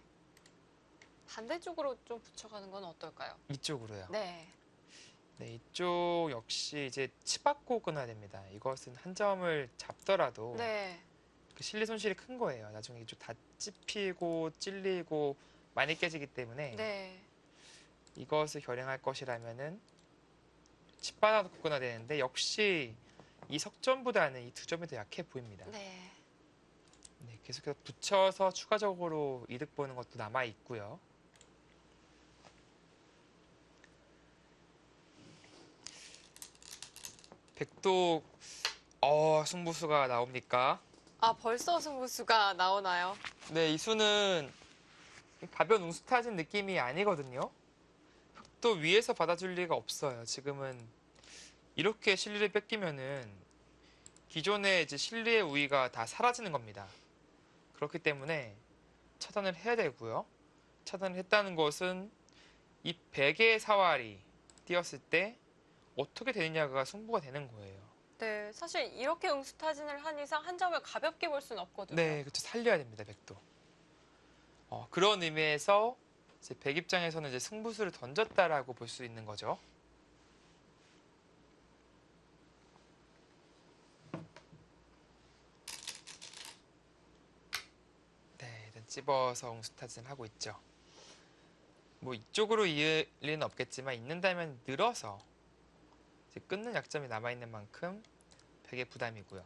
반대쪽으로 좀 붙여가는 건 어떨까요? 이쪽으로요. 네. 네, 이쪽 역시 이제 치받고 끊어야 됩니다. 이것은 한 점을 잡더라도 네. 그 실리 손실이 큰 거예요. 나중에 이쪽 다 찝히고 찔리고 많이 깨지기 때문에 네. 이것을 결행할 것이라면은 짓받아놓고 끊어야 되는데, 역시 이 석점보다는 이 두 점이 더 약해 보입니다. 네. 네, 계속해서 붙여서 추가적으로 이득 보는 것도 남아 있고요. 백도 승부수가 나옵니까? 아, 벌써 승부수가 나오나요? 네, 이 수는 가벼운 웅스타진 느낌이 아니거든요. 흑도 위에서 받아줄 리가 없어요. 지금은 이렇게 실리를 뺏기면은 기존의 이제 실리의 우위가 다 사라지는 겁니다. 그렇기 때문에 차단을 해야 되고요. 차단을 했다는 것은 이 백의 사활이 뛰었을 때 어떻게 되느냐가 승부가 되는 거예요. 네. 사실 이렇게 응수타진을 한 이상 한 점을 가볍게 볼 수는 없거든요. 네, 그렇죠. 살려야 됩니다, 백도. 그런 의미에서 이제 백 입장에서는 이제 승부수를 던졌다라고 볼 수 있는 거죠. 네, 일단 찝어서 웅스타진 하고 있죠. 뭐 이쪽으로 이을 리는 없겠지만 있는다면 늘어서 이제 끊는 약점이 남아있는 만큼 백의 부담이고요.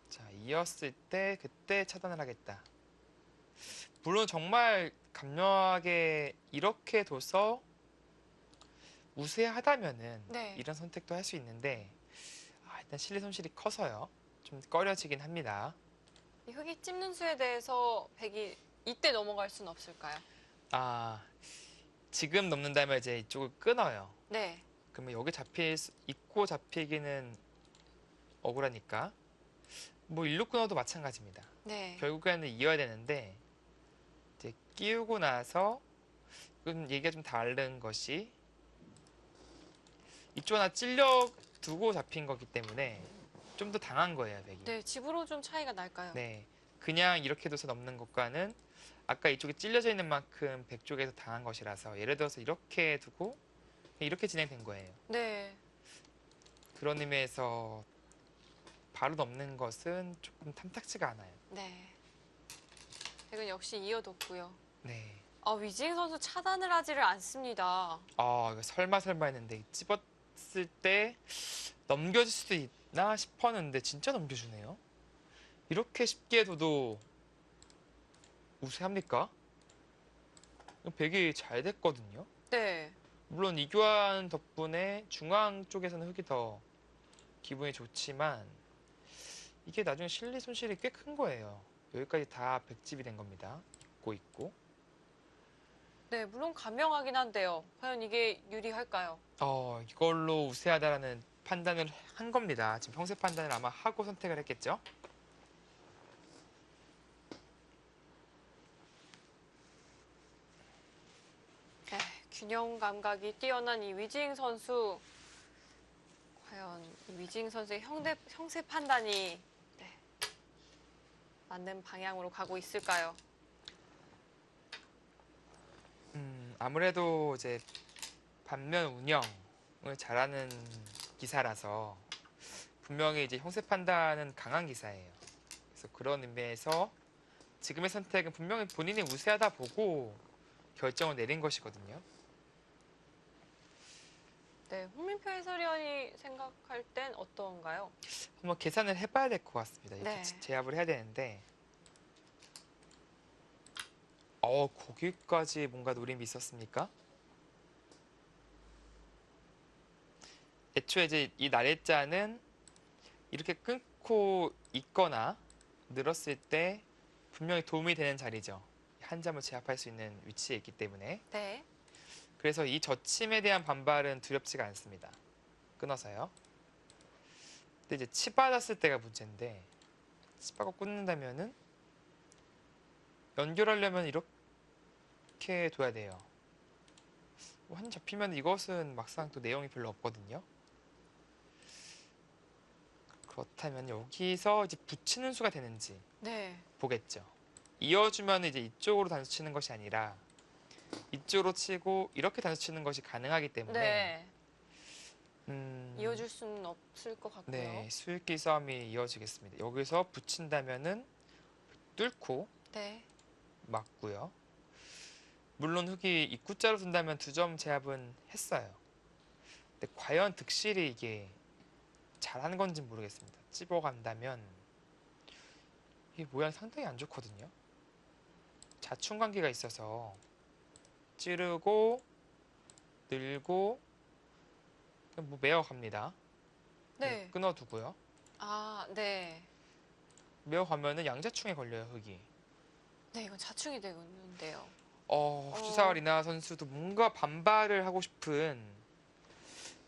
자, 이었을 때 그때 차단을 하겠다. 물론 정말 감명하게 이렇게 둬서 우세하다면은 네. 이런 선택도 할 수 있는데, 일단 실리 손실이 커서요. 좀 꺼려지긴 합니다. 이 흑이 찝는 수에 대해서 백이 이때 넘어갈 수는 없을까요? 지금 넘는다면 이제 이쪽을 끊어요. 네. 그러면 여기 있고 잡히기는 억울하니까 뭐 일로 끊어도 마찬가지입니다. 네. 결국에는 이어야 되는데, 이제 끼우고 나서 이건 얘기가 좀 다른 것이, 이쪽 하나 찔려 두고 잡힌 거기 때문에 좀 더 당한 거예요, 백이. 네. 집으로 좀 차이가 날까요? 네, 그냥 이렇게 둬서 넘는 것과는 아까 이쪽에 찔려져 있는 만큼 백 쪽에서 당한 것이라서, 예를 들어서 이렇게 두고 이렇게 진행된 거예요. 네. 그런 의미에서 바로 넘는 것은 조금 탐탁지가 않아요. 네. 백은 역시 이어뒀고요. 네. 위징 선수 차단을 하지를 않습니다. 이거 설마 했는데 찝었을 때 넘겨줄 수도 있나 싶었는데 진짜 넘겨주네요. 이렇게 쉽게 둬도 우세합니까? 백이 잘 됐거든요. 네. 물론 이 교환 덕분에 중앙 쪽에서는 흙이 더 기분이 좋지만 이게 나중에 실리 손실이 꽤 큰 거예요. 여기까지 다 백집이 된 겁니다. 있고. 네, 물론 감명하긴 한데요. 과연 이게 유리할까요? 이걸로 우세하다라는 판단을 한 겁니다. 지금 형세 판단을 아마 하고 선택을 했겠죠? 네, 균형 감각이 뛰어난 이 위징 선수. 과연 이 위징 선수의 형세 판단이 맞는 방향으로 가고 있을까요? 아무래도 이제 반면 운영을 잘하는 기사라서 분명히 이제 형세 판단은 강한 기사예요. 그래서 그런 의미에서 지금의 선택은 분명히 본인이 우세하다 보고 결정을 내린 것이거든요. 네, 홍민표 해설위원이 생각할 땐 어떤가요? 한번 계산을 해봐야 될 것 같습니다. 이렇게 네. 제압을 해야 되는데, 거기까지 뭔가 노림이 있었습니까? 애초에 이제 이 날짜는 이렇게 끊고 있거나 늘었을 때 분명히 도움이 되는 자리죠. 한 점을 제압할 수 있는 위치에 있기 때문에. 네. 그래서 이 저침에 대한 반발은 두렵지가 않습니다. 끊어서요. 근데 이제 치받았을 때가 문제인데 치받고 끊는다면은 연결하려면 이렇게 둬야 돼요. 한 잡히면 이것은 막상 또 내용이 별로 없거든요. 그렇다면 여기서 이제 붙이는 수가 되는지 네. 보겠죠. 이어주면 이제 이쪽으로 단수 치는 것이 아니라 이쪽으로 치고 이렇게 단수 치는 것이 가능하기 때문에 네. 음, 이어줄 수는 없을 것 같고요. 네, 수익기 싸움이 이어지겠습니다. 여기서 붙인다면은 뚫고 네. 맞고요. 물론 흙이 입구자로 둔다면 2점 제압은 했어요. 근데 과연 득실이 이게 잘하는 건지 모르겠습니다. 찝어간다면 이 모양 상당히 안 좋거든요. 자충 관계가 있어서 찌르고 늘고 뭐 메어갑니다. 네. 끊어두고요. 아, 네. 메어가면은 양자충에 걸려요, 흙이. 네, 이건 자충이 되겠는데요. 후지사 리나 선수도 뭔가 반발을 하고 싶은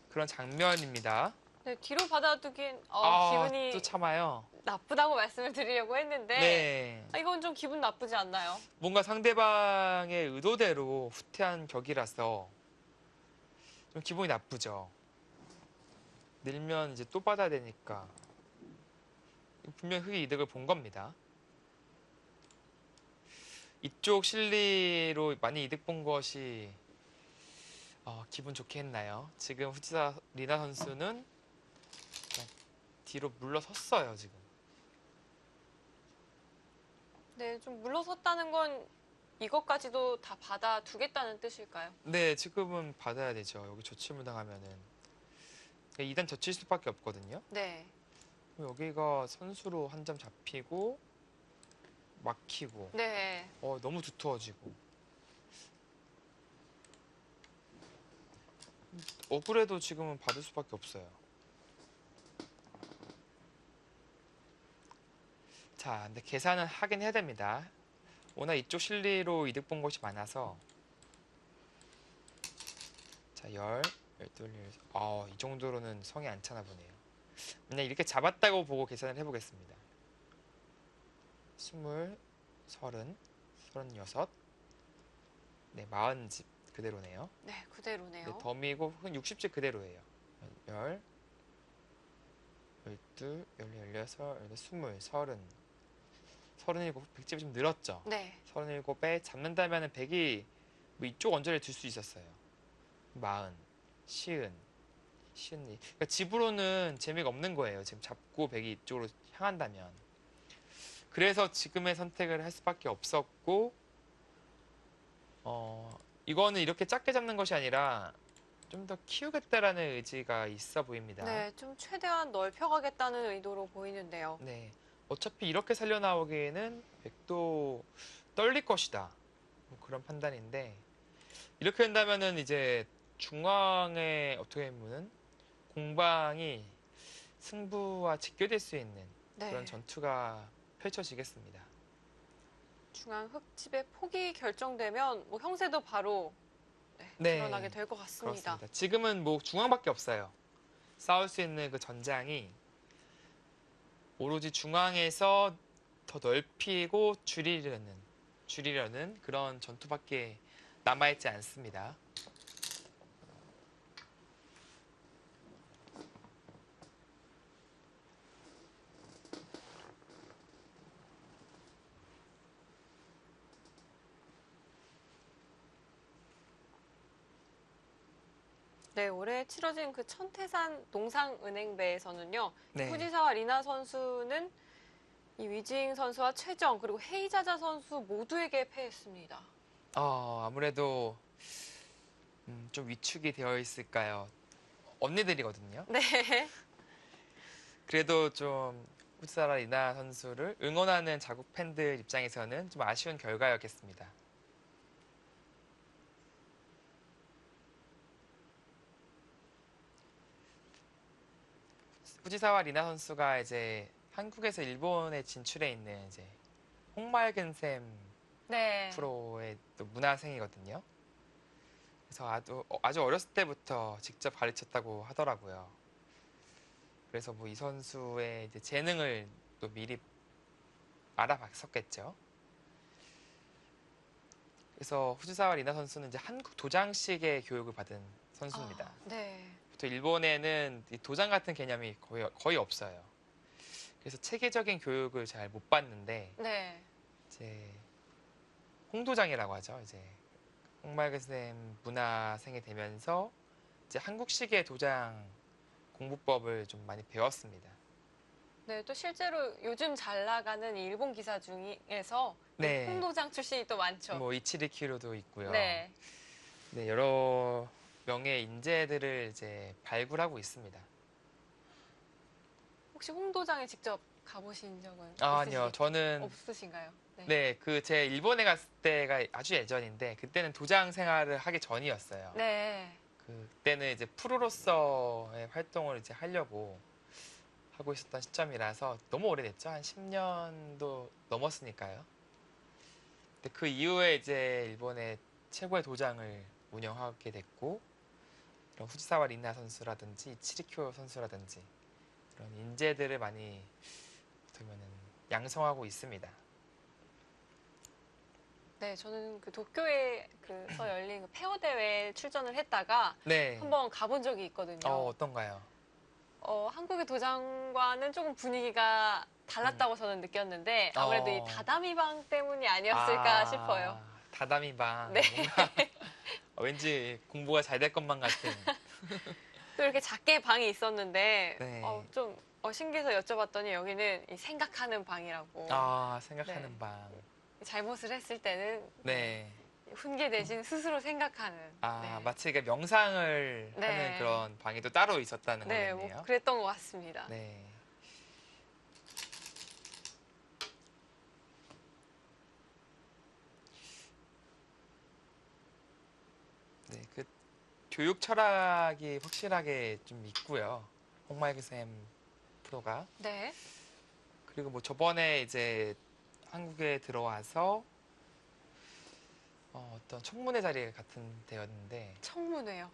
그런 장면입니다. 네, 뒤로 받아두긴 기분이 또 참아요. 나쁘다고 말씀을 드리려고 했는데 네. 이건 좀 기분 나쁘지 않나요? 뭔가 상대방의 의도대로 후퇴한 격이라서 좀 기분이 나쁘죠. 늘면 이제 또 받아야 되니까 분명 흙이 이득을 본 겁니다. 이쪽 실리로 많이 이득 본 것이 기분 좋게 했나요? 지금 후지사 리나 선수는 뒤로 물러섰어요, 지금. 네, 좀 물러섰다는 건 이것까지도 다 받아두겠다는 뜻일까요? 네, 지금은 받아야 되죠. 여기 저침을 당하면은 2단 젖힐 수밖에 없거든요. 네. 그럼 여기가 선수로 한 점 잡히고 막히고 네. 너무 두터워지고 억울해도 지금은 받을 수밖에 없어요. 자, 근데 계산은 하긴 해야 됩니다. 워낙 이쪽 실리로 이득 본 것이 많아서 자, 12, 이 정도로는 성이 안 차나 보네요. 그냥 이렇게 잡았다고 보고 계산을 해보겠습니다. 20, 30, 36, 네, 40집 그대로네요. 네, 그대로네요. 네, 덤이고 60집 그대로예요. 10, 12, 16, 20, 30, 37, 100집이 좀 늘었죠. 네. 37에 잡는다면 100이 뭐 이쪽 언저리에 둘 수 있었어요. 40, 50, 52. 그러니까 집으로는 재미가 없는 거예요. 지금 잡고 100이 이쪽으로 향한다면. 그래서 지금의 선택을 할 수밖에 없었고 이거는 이렇게 작게 잡는 것이 아니라 좀 더 키우겠다라는 의지가 있어 보입니다. 네, 좀 최대한 넓혀가겠다는 의도로 보이는데요. 네. 어차피 이렇게 살려나오기에는 100도 떨릴 것이다. 뭐 그런 판단인데 이렇게 된다면은 이제 중앙에 어떻게 보면 공방이 승부와 직결될 수 있는 네. 그런 전투가 펼쳐지겠습니다. 중앙 흙집의 폭이 결정되면 뭐 형세도 바로 네, 드러나게 될 것 같습니다. 그렇습니다. 지금은 뭐 중앙밖에 없어요. 싸울 수 있는 그 전장이 오로지 중앙에서 더 넓히고 줄이려는 그런 전투밖에 남아있지 않습니다. 네, 올해 치러진 그 천태산 농상은행배에서는요. 네. 후지사와 리나 선수는 이 위징 선수와 최정 그리고 헤이자자 선수 모두에게 패했습니다. 아무래도 좀 위축이 되어 있을까요? 언니들이거든요. 네. 그래도 좀 후지사와 리나 선수를 응원하는 자국 팬들 입장에서는 좀 아쉬운 결과였겠습니다. 후지사와 리나 선수가 이제 한국에서 일본에 진출해 있는 이제 홍맑은 샘 네. 프로의 또 문화생이거든요. 그래서 아주 어렸을 때부터 직접 가르쳤다고 하더라고요. 그래서 뭐 이 선수의 이제 재능을 또 미리 알아봤었겠죠. 그래서 후지사와 리나 선수는 이제 한국 도장식의 교육을 받은 선수입니다. 아, 네. 보통 일본에는 이 도장 같은 개념이 거의 없어요. 그래서 체계적인 교육을 잘 못 받는데 네. 이제 홍도장이라고 하죠. 이제 홍맑은 쌤 문화생이 되면서 이제 한국식의 도장 공부법을 좀 많이 배웠습니다. 네, 또 실제로 요즘 잘 나가는 이 일본 기사 중에서 네. 홍도장 출신이 또 많죠. 뭐 이치리키로도 있고요. 네. 네, 여러 명의 인재들을 이제 발굴하고 있습니다. 혹시 홍도장에 직접 가보신 적은 아니요, 저는 없으신가요? 네. 네, 그 제 일본에 갔을 때가 아주 예전인데 그때는 도장 생활을 하기 전이었어요. 네. 그때는 이제 프로로서의 활동을 이제 하려고 하고 있었던 시점이라서 너무 오래됐죠. 한 10년도 넘었으니까요. 근데 그 이후에 이제 일본의 최고의 도장을 운영하게 됐고 이런 후지사와 리나 선수라든지 이치리쿄 선수라든지 그런 인재들을 많이 보면은 양성하고 있습니다. 네, 저는 그 도쿄에서 열린 그 페어 대회에 출전을 했다가 네. 한번 가본 적이 있거든요. 어떤가요? 한국의 도장과는 조금 분위기가 달랐다고 저는 느꼈는데 아무래도 이 다다미방 때문이 아니었을까 싶어요. 다다미방. 네. 뭔가 왠지 공부가 잘 될 것만 같은. 또 이렇게 작게 방이 있었는데 네. 좀 신기해서 여쭤봤더니 여기는 이 생각하는 방이라고. 생각하는 네. 방. 잘못을 했을 때는 네. 훈계 대신 스스로 생각하는. 네. 마치 이게 명상을 네. 하는 그런 방이 또 따로 있었다는 네, 거겠네요. 뭐 그랬던 것 같습니다. 네. 네, 그 교육 철학이 확실하게 좀 있고요. 홍말그 쌤 프로가. 네. 그리고 뭐 저번에 이제 한국에 들어와서 어떤 청문회 자리 같은 데였는데 청문회요.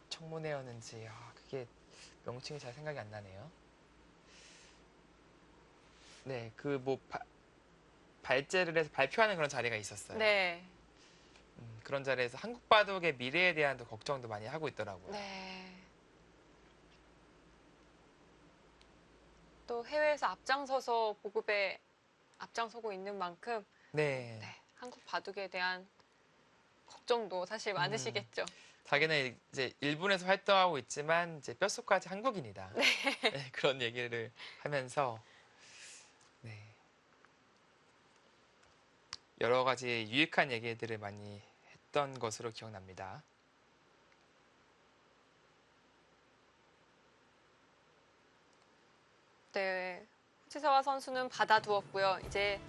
청문회였는지 그게 명칭이 잘 생각이 안 나네요. 네, 그 뭐 발제를 해서 발표하는 그런 자리가 있었어요. 네. 그런 자리에서 한국 바둑의 미래에 대한 또 걱정도 많이 하고 있더라고요. 네. 또 해외에서 앞장서서 보급에 앞장서고 있는 만큼 네. 네, 한국 바둑에 대한 걱정도 사실 많으시겠죠. 자기는 이제 일본에서 활동하고 있지만 이제 뼛속까지 한국인이다. 네, 그런 얘기를 하면서 네. 여러 가지 유익한 얘기들을 많이 했던 것으로 기억납니다. 네, 후지사와 선수는 받아두었고요. 이제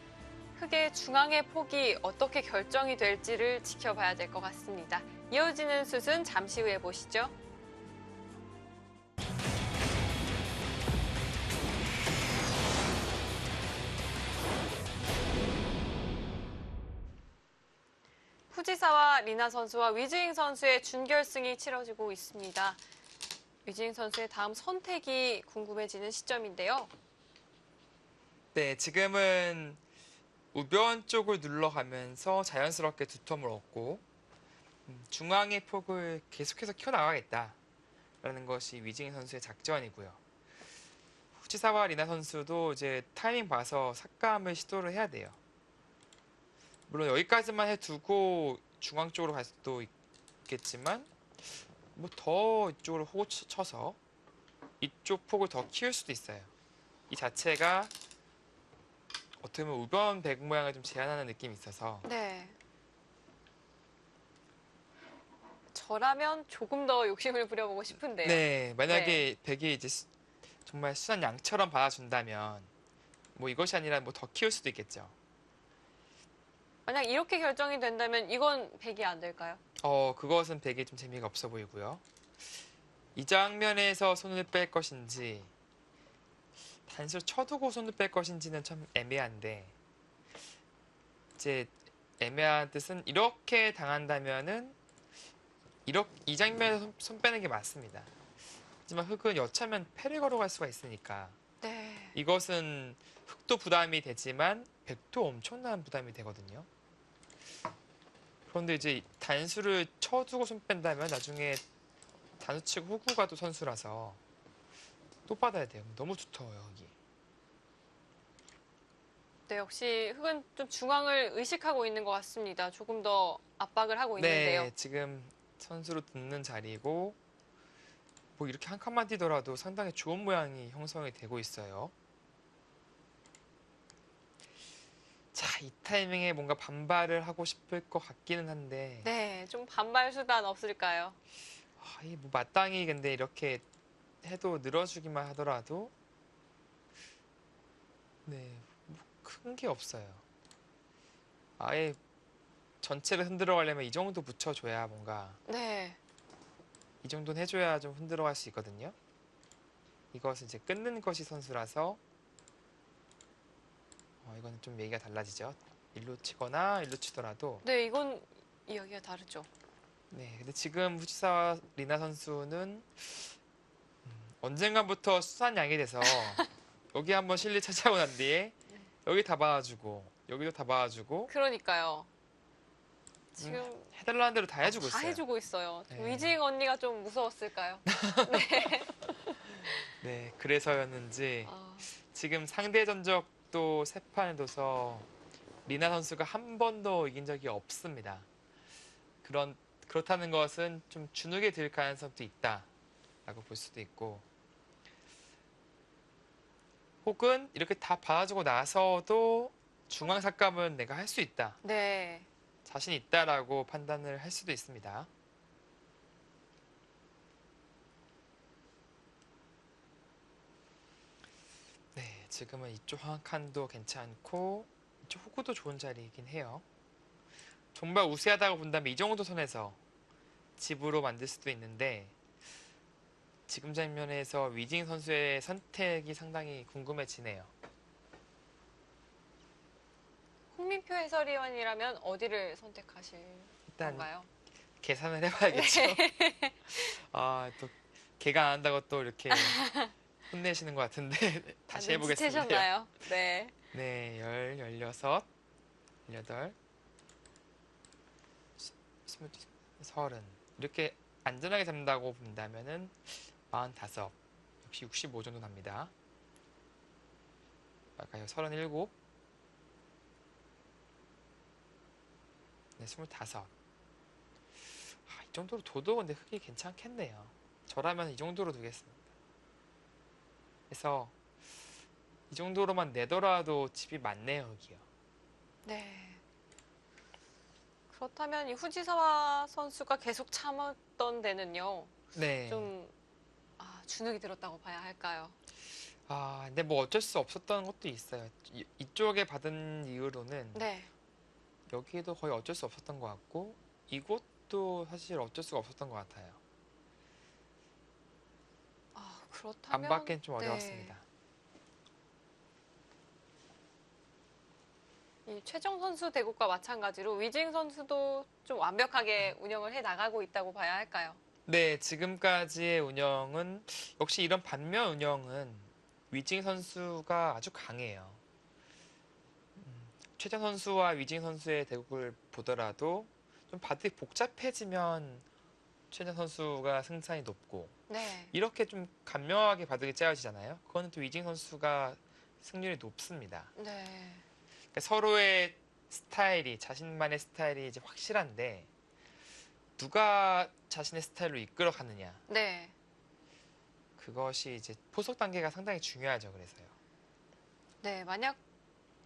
흑의 중앙의 폭이 어떻게 결정이 될지를 지켜봐야 될 것 같습니다. 이어지는 슛은 잠시 후에 보시죠. 후지사와 리나 선수와 위즈잉 선수의 준결승이 치러지고 있습니다. 위즈잉 선수의 다음 선택이 궁금해지는 시점인데요. 네, 지금은 우변 쪽을 눌러가면서 자연스럽게 두텀을 얻고 중앙의 폭을 계속해서 키워나가겠다라는 것이 위징 선수의 작전이고요. 후지사와 리나 선수도 이제 타이밍 봐서 삭감을 시도를 해야 돼요. 물론 여기까지만 해두고 중앙 쪽으로 갈 수도 있겠지만 뭐 더 이쪽으로 호구 쳐서 이쪽 폭을 더 키울 수도 있어요. 이 자체가 어떻게 보면 우변 백 모양을 좀 제한하는 느낌이 있어서 네. 저라면 조금 더 욕심을 부려보고 싶은데요. 네, 만약에 백이 이제 정말 순한 양처럼 받아준다면 뭐 이것이 아니라 뭐 더 키울 수도 있겠죠. 만약 이렇게 결정이 된다면 이건 100이 안 될까요? 그것은 백이 좀 재미가 없어 보이고요. 이 장면에서 손을 뺄 것인지 단수를 쳐두고 손을 뺄 것인지는 참 애매한데 이제 애매한 뜻은 이렇게 당한다면은 이 장면에서 손 빼는 게 맞습니다. 하지만 흑은 여차하면 패를 걸어갈 수가 있으니까 네. 이것은 흑도 부담이 되지만 백도 엄청난 부담이 되거든요. 그런데 이제 단수를 쳐두고 손 뺀다면 나중에 단수 치고 후구가 또 선수라서 또 받아야 돼요. 너무 두터워요, 여기. 네, 역시 흑은 좀 중앙을 의식하고 있는 것 같습니다. 조금 더 압박을 하고 네, 있는데요. 지금 선수로 듣는 자리고 뭐 이렇게 한 칸만 뛰더라도 상당히 좋은 모양이 형성이 되고 있어요. 자, 이 타이밍에 뭔가 반발을 하고 싶을 것 같기는 한데 네, 좀 반발 수단 없을까요? 뭐 마땅히 근데 이렇게 해도 늘어주기만 하더라도 네, 뭐 큰 게 없어요. 아예 전체를 흔들어 가려면 이 정도 붙여줘야 뭔가 네. 이 정도는 해줘야 좀 흔들어 갈 수 있거든요. 이것은 이제 끊는 것이 선수라서 이거는 좀 얘기가 달라지죠. 일로 치거나 일로 치더라도 네, 이건 이야기가 다르죠. 네, 근데 지금 후지사와 리나 선수는 언젠가부터 수산양이 돼서 여기 한번 실리 찾아오고 난 뒤에 여기 다 봐주고 여기도 다 봐주고 그러니까요. 지금 해달라는 대로 다 해주고 다 있어요. 해주고 있어요. 네. 위징 언니가 좀 무서웠을까요? 네, 그래서였는지 아, 지금 상대 전적도 세 판을 둬서 리나 선수가 한 번도 이긴 적이 없습니다. 그렇다는 것은 좀 주눅에 들 가능성도 있다라고 볼 수도 있고 혹은 이렇게 다 받아주고 나서도 중앙 삭감은 내가 할 수 있다. 네. 자신 있다라고 판단을 할 수도 있습니다. 네, 지금은 이쪽 한 칸도 괜찮고 이쪽 후구도 좋은 자리이긴 해요. 정말 우세하다고 본다면 이 정도 선에서 집으로 만들 수도 있는데 지금 장면에서 위징 선수의 선택이 상당히 궁금해지네요. 홍민표 해설위원이라면 어디를 선택하실 일단 건가요? 계산을 해봐야겠죠. 네. 또 걔가 안 한다고 또 이렇게 혼내시는 것 같은데 다시 해보겠습니다. 눈치채셨나요? 네. 네, 16, 18, 20, 30 이렇게 안전하게 잡는다고 본다면은 45 역시 65 정도 납니다. 아까요 37 네, 25 이 정도로 둬도 근데 흙이 괜찮겠네요. 저라면 이 정도로 두겠습니다. 그래서 이 정도로만 내더라도 집이 많네요, 여기요. 네. 그렇다면 이 후지사와 선수가 계속 참았던 데는요. 네. 좀 주눅이 들었다고 봐야 할까요? 근데 뭐 어쩔 수 없었던 것도 있어요. 이쪽에 받은 이후로는 네. 여기에도 거의 어쩔 수 없었던 것 같고 이곳도 사실 어쩔 수가 없었던 것 같아요. 그렇다면 안 받기엔 좀 네. 어려웠습니다. 이 최정 선수 대국과 마찬가지로 위징 선수도 좀 완벽하게 운영을 해 나가고 있다고 봐야 할까요? 네, 지금까지의 운영은 역시 이런 반면 운영은 위징 선수가 아주 강해요. 최정 선수와 위징 선수의 대국을 보더라도 좀 바둑이 복잡해지면 최정 선수가 승산이 높고 네. 이렇게 좀 간명하게 바둑이 짜여지잖아요. 그거는 또 위징 선수가 승률이 높습니다. 네. 그러니까 서로의 스타일이 자신만의 스타일이 이제 확실한데 누가 자신의 스타일로 이끌어 가느냐 네. 그것이 이제 포석 단계가 상당히 중요하죠. 그래서요. 네. 만약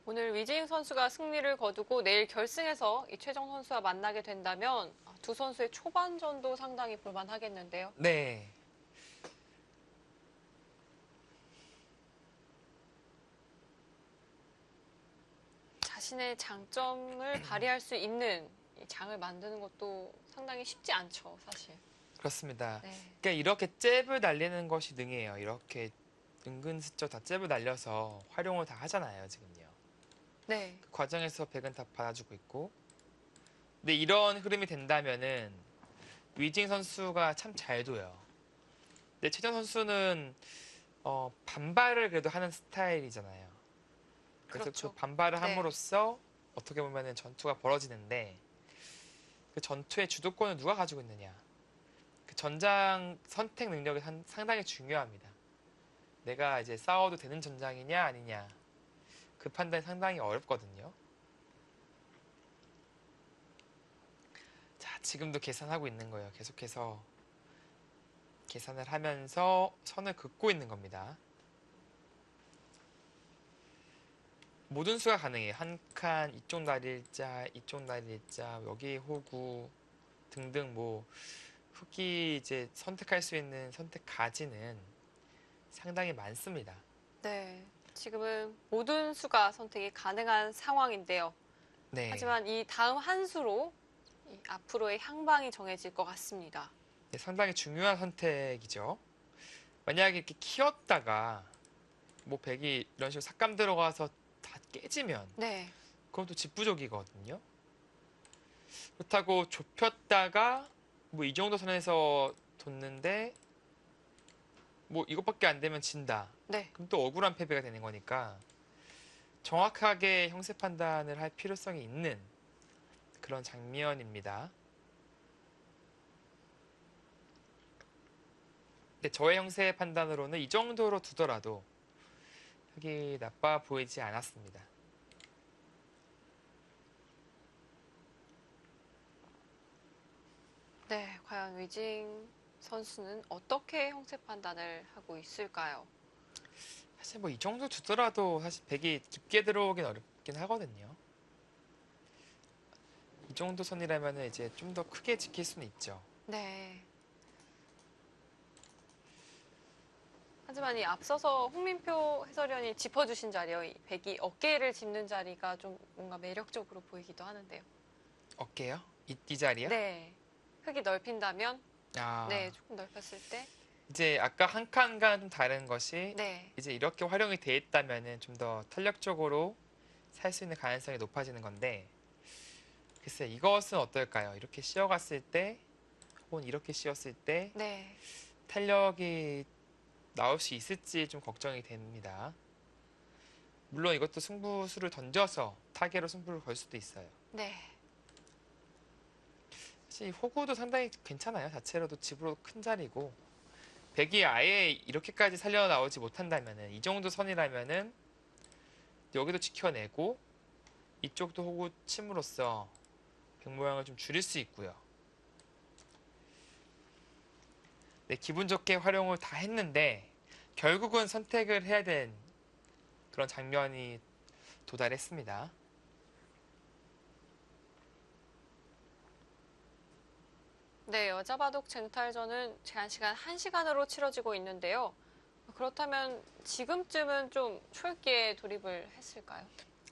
오늘 위징 선수가 승리를 거두고 내일 결승에서 이 최정 선수와 만나게 된다면 두 선수의 초반전도 상당히 볼만하겠는데요. 네. 자신의 장점을 발휘할 수 있는 이 장을 만드는 것도 상당히 쉽지 않죠, 사실. 그렇습니다. 네. 그러니까 이렇게 잽을 날리는 것이 능해요. 이렇게 은근슬쩍 다 잽을 날려서 활용을 다 하잖아요, 지금요. 네. 그 과정에서 백은 다 받아주고 있고. 근데 이런 흐름이 된다면은 위징 선수가 참 잘 둬요. 근데 최정 선수는 반발을 그래도 하는 스타일이잖아요. 그래서 그렇죠. 그 반발을 네. 함으로써 어떻게 보면은 전투가 벌어지는데 그 전투의 주도권을 누가 가지고 있느냐. 그 전장 선택 능력이 상당히 중요합니다. 내가 이제 싸워도 되는 전장이냐 아니냐. 그 판단이 상당히 어렵거든요. 자, 지금도 계산하고 있는 거예요. 계속해서 계산을 하면서 선을 긋고 있는 겁니다. 모든 수가 가능해요. 한 칸, 이쪽 날일자, 이쪽 날일자, 여기 호구 등등 뭐 흙이 이제 선택할 수 있는 선택 가지는 상당히 많습니다. 네. 지금은 모든 수가 선택이 가능한 상황인데요. 네. 하지만 이 다음 한 수로 이 앞으로의 향방이 정해질 것 같습니다. 네, 상당히 중요한 선택이죠. 만약에 이렇게 키웠다가 뭐 백이 이런 식으로 삭감 들어가서 다 깨지면 네. 그건 또 집부족이거든요. 그렇다고 좁혔다가 뭐 이 정도 선에서 뒀는데 뭐 이것밖에 안 되면 진다. 네. 그럼 또 억울한 패배가 되는 거니까 정확하게 형세 판단을 할 필요성이 있는 그런 장면입니다. 근데 저의 형세 판단으로는 이 정도로 두더라도 흙이 나빠 보이지 않았습니다. 네. 과연 위징 선수는 어떻게 형세 판단을 하고 있을까요? 사실 뭐 이 정도 두더라도 사실 백이 깊게 들어오긴 어렵긴 하거든요. 이 정도 선이라면 이제 좀 더 크게 지킬 수는 있죠. 네. 하지만 이 앞서서 홍민표 해설위원이 짚어주신 자리요. 이 백이 어깨를 짚는 자리가 좀 뭔가 매력적으로 보이기도 하는데요. 어깨요? 이 자리요? 네. 흙이 넓힌다면, 아, 네, 조금 넓혔을 때, 이제 아까 한 칸과는 좀 다른 것이 네, 이제 이렇게 활용이 돼 있다면은 좀 더 탄력적으로 살 수 있는 가능성이 높아지는 건데 글쎄 이것은 어떨까요? 이렇게 씌어갔을 때 혹은 이렇게 씌었을 때 네, 탄력이 나올 수 있을지 좀 걱정이 됩니다. 물론 이것도 승부수를 던져서 타개로 승부를 걸 수도 있어요. 네, 사실 이 호구도 상당히 괜찮아요. 자체로도 집으로 큰 자리고 백이 아예 이렇게까지 살려 나오지 못한다면은 이 정도 선이라면은 여기도 지켜내고 이쪽도 호구 침으로써 백 모양을 좀 줄일 수 있고요. 네, 기분 좋게 활용을 다 했는데 결국은 선택을 해야 된 그런 장면이 도달했습니다. 네, 여자 바둑 쟁탈전은 제한 시간 1시간으로 치러지고 있는데요. 그렇다면 지금쯤은 좀 초읽기에 돌입을 했을까요?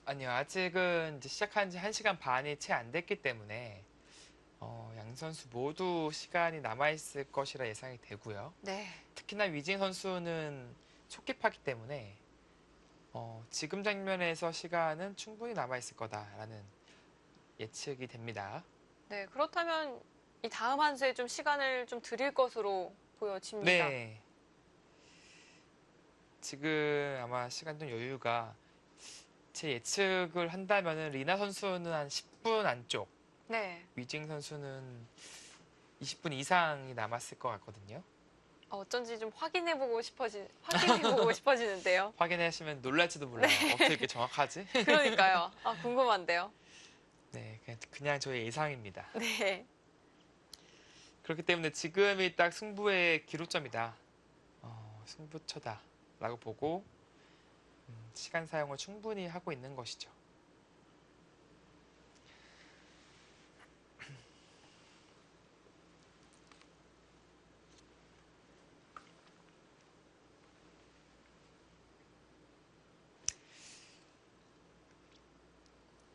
아니요, 아직은 이제 시작한 지 1시간 반이 채 안 됐기 때문에 양 선수 모두 시간이 남아있을 것이라 예상이 되고요. 네, 특히나 위진 선수는 속기파기 때문에 지금 장면에서 시간은 충분히 남아있을 거다라는 예측이 됩니다. 네, 그렇다면 이 다음 한 수에 좀 시간을 좀 드릴 것으로 보여집니다. 네. 지금 아마 시간 좀 여유가 제 예측을 한다면은 리나 선수는 한 10분 안쪽, 네, 위징 선수는 20분 이상이 남았을 것 같거든요. 어쩐지 좀 확인해보고 싶어지는데요. 확인하시면 놀랄지도 몰라요. 어떻게 이렇게 정확하지? 그러니까요. 아, 궁금한데요. 네, 그냥 저의 예상입니다. 네. 그렇기 때문에 지금이 딱 승부의 기로점이다. 승부처다라고 보고 시간 사용을 충분히 하고 있는 것이죠.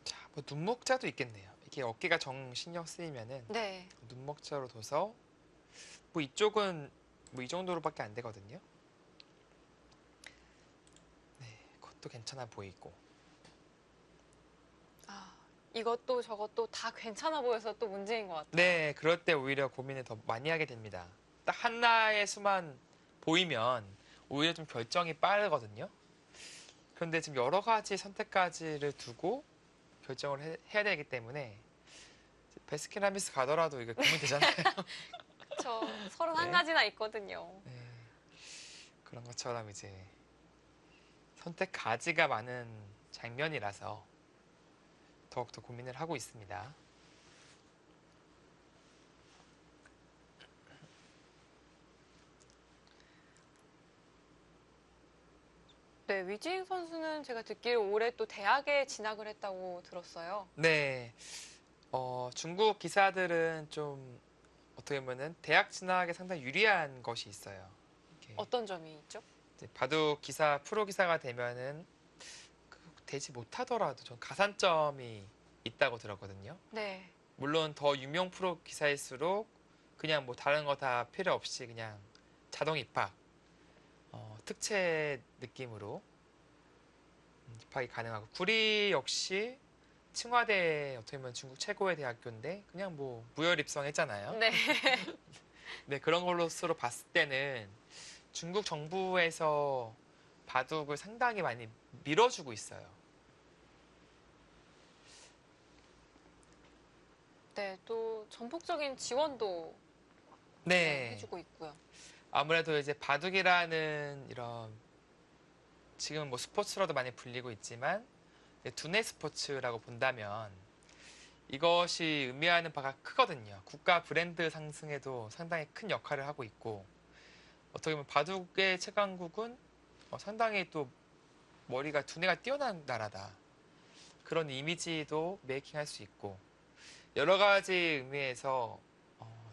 자, 뭐 눈목자도 있겠네요. 이게 어깨가 정 신경 쓰이면은 네. 눈목자로 둬서 뭐 이쪽은 뭐 이 정도로밖에 안 되거든요. 네, 그것도 괜찮아 보이고. 아, 이것도 저것도 다 괜찮아 보여서 또 문제인 것 같아요. 네, 그럴 때 오히려 고민을 더 많이 하게 됩니다. 딱 하나의 수만 보이면 오히려 좀 결정이 빠르거든요. 그런데 지금 여러 가지 선택까지를 두고 결정을 해야 되기 때문에 베스킨라빈스 가더라도 이게 고민되잖아요. 저 31가지나 있거든요. 네, 그런 것처럼 이제 선택 가지가 많은 장면이라서 더욱더 고민을 하고 있습니다. 네, 위지잉 선수는 제가 듣기로 올해 또 대학에 진학을 했다고 들었어요. 네, 중국 기사들은 좀 어떻게 보면은 대학 진학에 상당히 유리한 것이 있어요. 이렇게 어떤 점이 있죠? 이제 바둑 기사, 프로 기사가 되면은 되지 못하더라도 좀 가산점이 있다고 들었거든요. 네. 물론 더 유명 프로 기사일수록 그냥 뭐 다른 거 다 필요 없이 그냥 자동 입학, 특채 느낌으로 입학이 가능하고 구리 역시 칭화대 어떻게 보면 중국 최고의 대학교인데 그냥 뭐 무혈 입성했잖아요. 네. 네, 그런 걸로서로 봤을 때는 중국 정부에서 바둑을 상당히 많이 밀어주고 있어요. 네, 또 전폭적인 지원도 네, 해주고 있고요. 아무래도 이제 바둑이라는 이런 지금 뭐 스포츠로도 많이 불리고 있지만 두뇌 스포츠라고 본다면 이것이 의미하는 바가 크거든요. 국가 브랜드 상승에도 상당히 큰 역할을 하고 있고 어떻게 보면 바둑의 최강국은 상당히 또 머리가 두뇌가 뛰어난 나라다. 그런 이미지도 메이킹할 수 있고 여러 가지 의미에서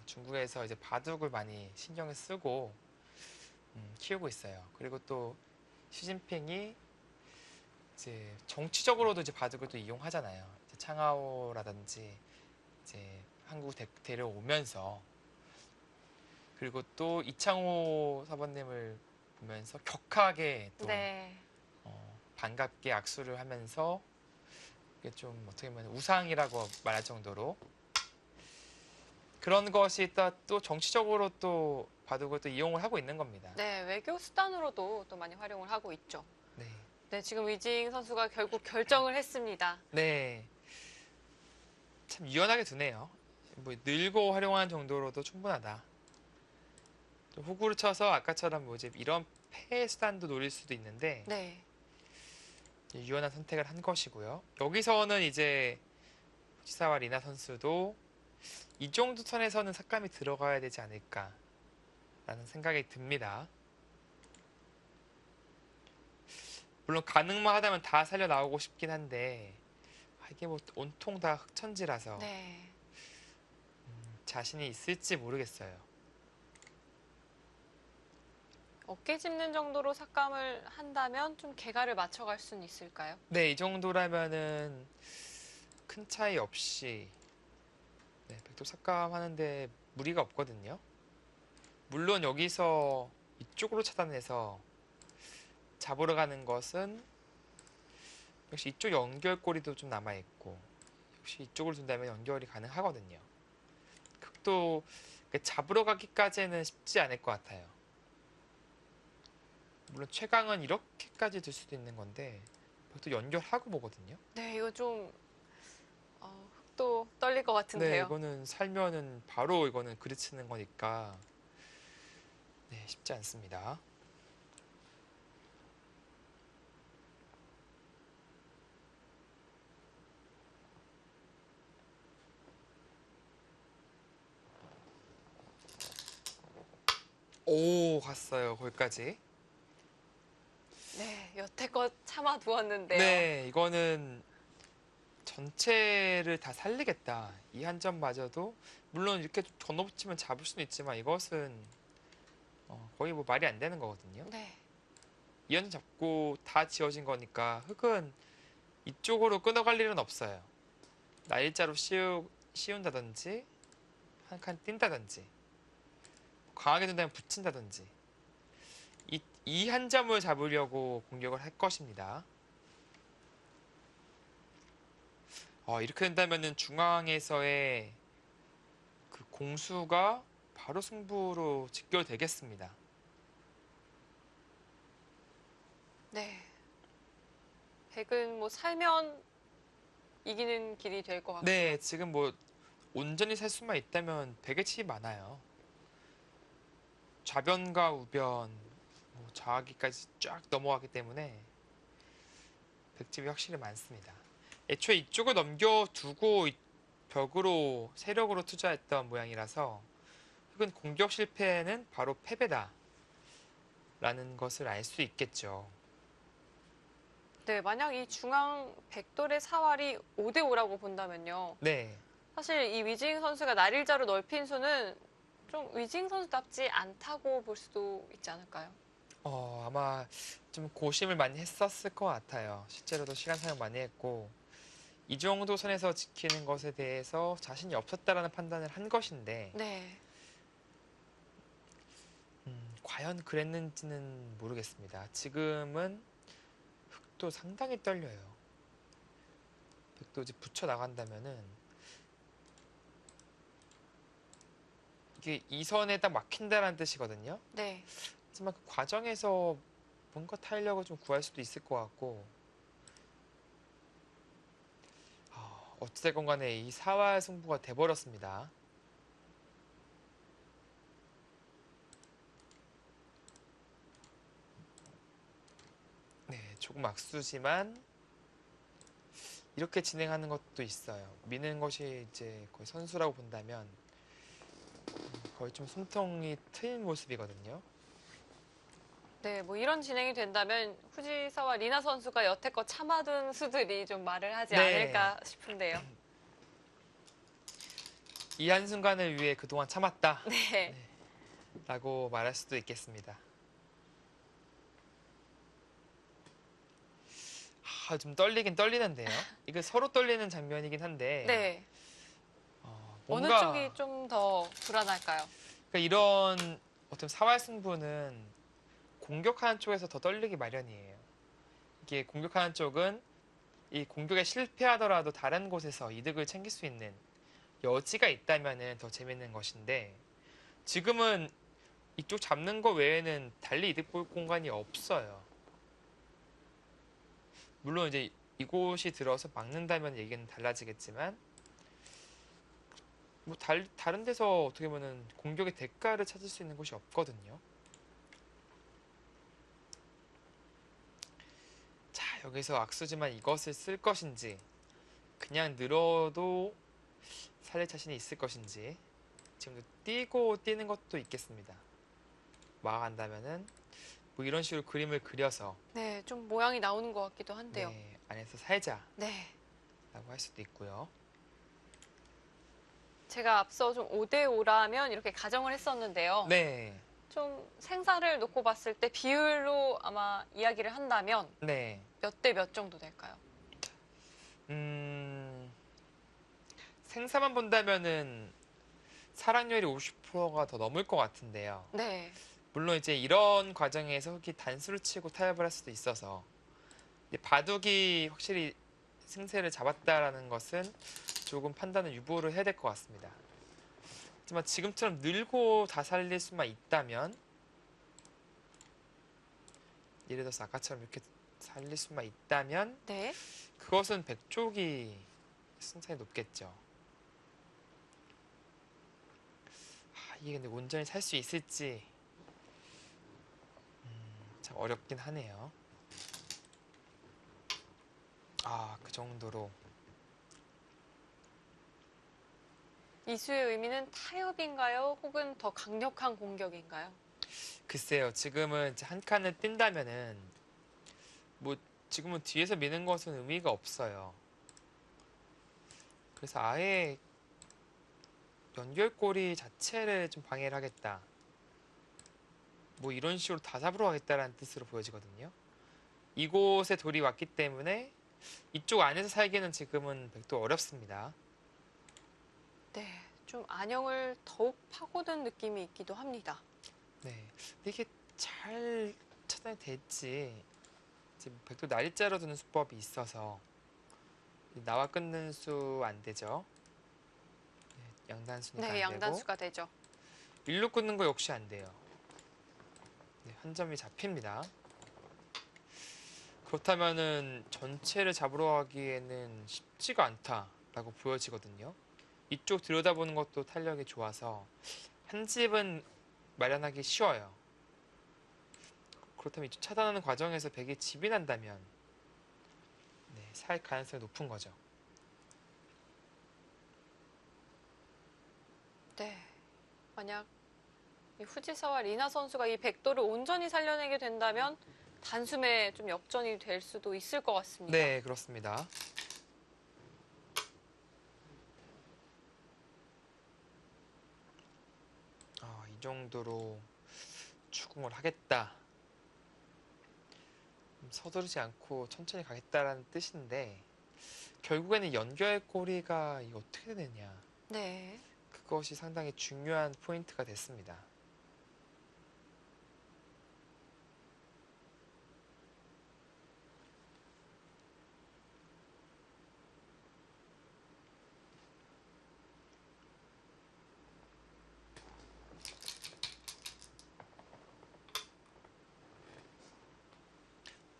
중국에서 이제 바둑을 많이 신경을 쓰고 키우고 있어요. 그리고 또 시진핑이 이제 정치적으로도 이제 바둑을 또 이용하잖아요. 이제 창하오라든지 이제 한국 데려오면서 그리고 또 이창호 사범님을 보면서 격하게 또 네. 반갑게 악수를 하면서 이게 좀 어떻게 보면 우상이라고 말할 정도로 그런 것이 또 정치적으로 또 바둑을 또 이용을 하고 있는 겁니다. 네, 외교 수단으로도 또 많이 활용을 하고 있죠. 네. 네, 지금 위징 선수가 결국 결정을 했습니다. 네. 참 유연하게 두네요. 뭐 늘고 활용하는 정도로도 충분하다. 또 호구를 쳐서 아까처럼 뭐 이제 이런 패 수단도 노릴 수도 있는데 네. 유연한 선택을 한 것이고요. 여기서는 이제 치사와 리나 선수도 이 정도 선에서는 삭감이 들어가야 되지 않을까라는 생각이 듭니다. 물론 가능만 하다면 다 살려 나오고 싶긴 한데 이게 뭐 온통 다 흑천지라서 네. 자신이 있을지 모르겠어요. 어깨 짚는 정도로 삭감을 한다면 좀 개가를 맞춰갈 수는 있을까요? 네, 이 정도라면은 큰 차이 없이 네, 백도 삭감하는데 무리가 없거든요. 물론 여기서 이쪽으로 차단해서 잡으러 가는 것은 역시 이쪽 연결고리도 좀 남아있고 역시 이쪽으로 둔다면 연결이 가능하거든요. 극도 잡으러 가기까지는 쉽지 않을 것 같아요. 물론 최강은 이렇게까지 들 수도 있는 건데 또 연결하고 보거든요. 네, 이거 좀 흑도 떨릴 것 네, 같은데요. 이거는 살면은 바로 이거는 그르치는 거니까 네, 쉽지 않습니다. 오, 갔어요. 거기까지. 네, 여태껏 참아두었는데요. 네, 이거는 전체를 다 살리겠다. 이 한 점마저도 물론 이렇게 좀 더 높이면 잡을 수는 있지만 이것은 거의 뭐 말이 안 되는 거거든요. 네. 이 한 점 잡고 다 지워진 거니까 흙은 이쪽으로 끊어갈 일은 없어요. 날일자로 씌운다든지 한 칸 띈다든지 강하게 된다면 붙인다든지 이 한 점을 잡으려고 공격을 할 것입니다. 이렇게 된다면은 중앙에서의 그 공수가 바로 승부로 직결되겠습니다. 네. 백은 뭐 살면 이기는 길이 될 것 같고요. 네, 지금 뭐 온전히 살 수만 있다면 백의 칩이 많아요. 좌변과 우변, 뭐 좌하기까지 쫙 넘어가기 때문에 백집이 확실히 많습니다. 애초에 이쪽을 넘겨두고 벽으로 세력으로 투자했던 모양이라서 흑은 공격 실패는 바로 패배다 라는 것을 알 수 있겠죠. 네, 만약 이 중앙 백돌의 사활이 5대5라고 본다면요. 네, 사실 이 위징 선수가 날일자로 넓힌 수는 좀 위징 선수답지 않다고 볼 수도 있지 않을까요? 아마 좀 고심을 많이 했었을 것 같아요. 실제로도 시간 사용 많이 했고 이 정도 선에서 지키는 것에 대해서 자신이 없었다라는 판단을 한 것인데 네. 과연 그랬는지는 모르겠습니다. 지금은 흑도 상당히 떨려요. 백도 이제 붙여 나간다면은 이게 이 선에 딱 막힌다라는 뜻이거든요. 네. 하지만 그 과정에서 뭔가 탄력을 좀 구할 수도 있을 것 같고 어찌됐건 간에 이 사활 승부가 돼버렸습니다. 네, 조금 악수지만 이렇게 진행하는 것도 있어요. 미는 것이 이제 거의 선수라고 본다면 거의 좀 숨통이 트인 모습이거든요. 네, 뭐 이런 진행이 된다면 후지사와 리나 선수가 여태껏 참아둔 수들이 좀 말을 하지 네. 않을까 싶은데요. 이 한순간을 위해 그동안 참았다 네. 라고 말할 수도 있겠습니다. 좀 떨리긴 떨리는데요. 이게 서로 떨리는 장면이긴 한데 네. 어느 뭔가 쪽이 좀 더 불안할까요? 그러니까 이런 어떤 사활 승부는 공격하는 쪽에서 더 떨리기 마련이에요. 이게 공격하는 쪽은 이 공격에 실패하더라도 다른 곳에서 이득을 챙길 수 있는 여지가 있다면은 더 재밌는 것인데 지금은 이쪽 잡는 거 외에는 달리 이득 볼 공간이 없어요. 물론 이제 이곳이 들어서 막는다면 얘기는 달라지겠지만 뭐 다른 데서 어떻게 보면 공격의 대가를 찾을 수 있는 곳이 없거든요. 자, 여기서 악수지만 이것을 쓸 것인지 그냥 늘어도 살릴 자신이 있을 것인지 지금도 뛰고 뛰는 것도 있겠습니다. 막아간다면은 뭐 이런 식으로 그림을 그려서 네, 좀 모양이 나오는 것 같기도 한데요. 네, 안에서 살자 네. 라고 할 수도 있고요. 제가 앞서 좀 5대5라면 이렇게 가정을 했었는데요. 네, 좀 생사를 놓고 봤을 때 비율로 아마 이야기를 한다면 네. 몇 대 몇 정도 될까요? 생사만 본다면은 사랑률이 50%가 더 넘을 것 같은데요. 네. 물론 이제 이런 과정에서 흑이 단수를 치고 타협을 할 수도 있어서 바둑이 확실히 승세를 잡았다라는 것은 조금 판단을 유보를 해야 될 것 같습니다. 하지만 지금처럼 늘고 다 살릴 수만 있다면 예를 들어서 아까처럼 이렇게 살릴 수만 있다면 네. 그것은 백쪽이 승산이 높겠죠. 이게 근데 온전히 살 수 있을지 참 어렵긴 하네요. 그 정도로 이수의 의미는 타협인가요? 혹은 더 강력한 공격인가요? 글쎄요. 지금은 이제 한 칸을 뛴다면은 뭐 지금은 뒤에서 미는 것은 의미가 없어요. 그래서 아예 연결고리 자체를 좀 방해를 하겠다. 뭐 이런 식으로 다 잡으러 가겠다라는 뜻으로 보여지거든요. 이곳에 돌이 왔기 때문에 이쪽 안에서 살기는 지금은 백도 어렵습니다. 네. 좀 안형을 더욱 파고든 느낌이 있기도 합니다. 네. 근데 이게 잘 차단이 될지 지금 백도 날짜로 두는 수법이 있어서 나와 끊는 수 안 되죠. 네, 양단수니까 네, 안 되고 양단수가 되죠. 일로 끊는 거 역시 안 돼요. 네, 한 점이 잡힙니다. 그렇다면은 전체를 잡으러 가기에는 쉽지가 않다라고 보여지거든요. 이쪽 들여다보는 것도 탄력이 좋아서 한 집은 마련하기 쉬워요. 그렇다면 이쪽 차단하는 과정에서 백이 집이 난다면 네, 살 가능성이 높은 거죠. 네. 만약 이 후지사와 리나 선수가 이 백도를 온전히 살려내게 된다면 단숨에 좀 역전이 될 수도 있을 것 같습니다. 네, 그렇습니다. 이 정도로 추궁을 하겠다. 서두르지 않고 천천히 가겠다라는 뜻인데 결국에는 연결고리가 이게 어떻게 되느냐. 네. 그것이 상당히 중요한 포인트가 됐습니다.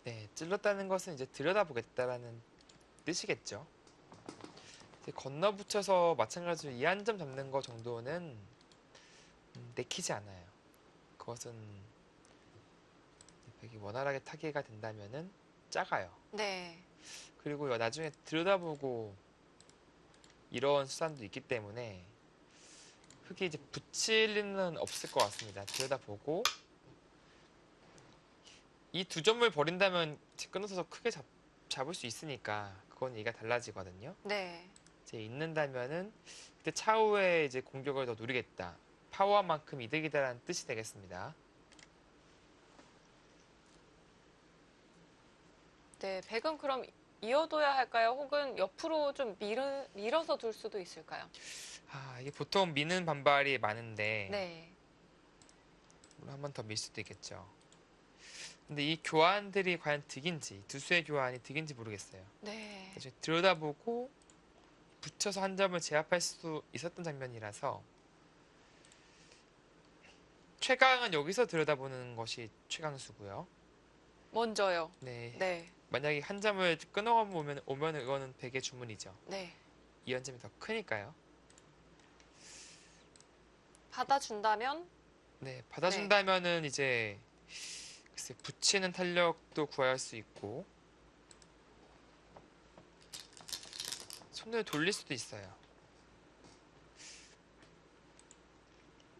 네, 찔렀다는 것은 이제 들여다보겠다라는 뜻이겠죠. 이제 건너붙여서 마찬가지로 이 한 점 잡는 거 정도는 내키지 않아요. 그것은 백이 원활하게 타개가 된다면은 작아요. 네. 그리고 나중에 들여다보고 이런 수단도 있기 때문에 흙이 이제 붙일 리는 없을 것 같습니다. 들여다보고 이 두 점을 버린다면 끊어서 크게 잡을 수 있으니까 그건 얘기가 달라지거든요. 네. 이제 있는다면은 그때 차후에 이제 공격을 더 누리겠다. 파워만큼 이득이다라는 뜻이 되겠습니다. 네. 백은 그럼 이어둬야 할까요? 혹은 옆으로 좀 밀어서 둘 수도 있을까요? 이게 보통 미는 반발이 많은데 네. 물론 한 번 더 밀 수도 있겠죠. 근데 이 교환들이 과연 득인지, 두 수의 교환이 득인지 모르겠어요. 네. 나중에 들여다보고 붙여서 한 점을 제압할 수 있었던 장면이라서 최강은 여기서 들여다보는 것이 최강수고요. 먼저요. 네. 네. 만약에 한 점을 오면 이거는 백의 주문이죠. 네. 이 한 점이 더 크니까요. 받아준다면 네, 받아준다면은 이제 글쎄 붙이는 탄력도 구할 수 있고 손을 돌릴 수도 있어요.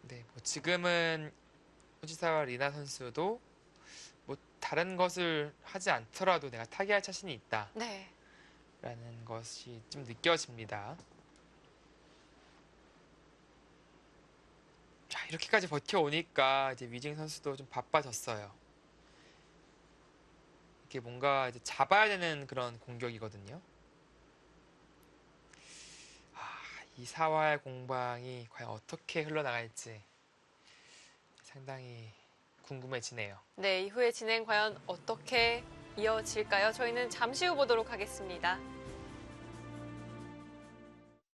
네, 뭐 지금은 호지사와 리나 선수도 뭐 다른 것을 하지 않더라도 내가 타개할 자신이 있다라는 네. 것이 좀 느껴집니다. 자, 이렇게까지 버텨오니까 이제 위징 선수도 좀 바빠졌어요. 이게 뭔가 이제 잡아야 되는 그런 공격이거든요. 이 사활 공방이 과연 어떻게 흘러나갈지 상당히 궁금해지네요. 네, 이후의 진행 과연 어떻게 이어질까요? 저희는 잠시 후 보도록 하겠습니다.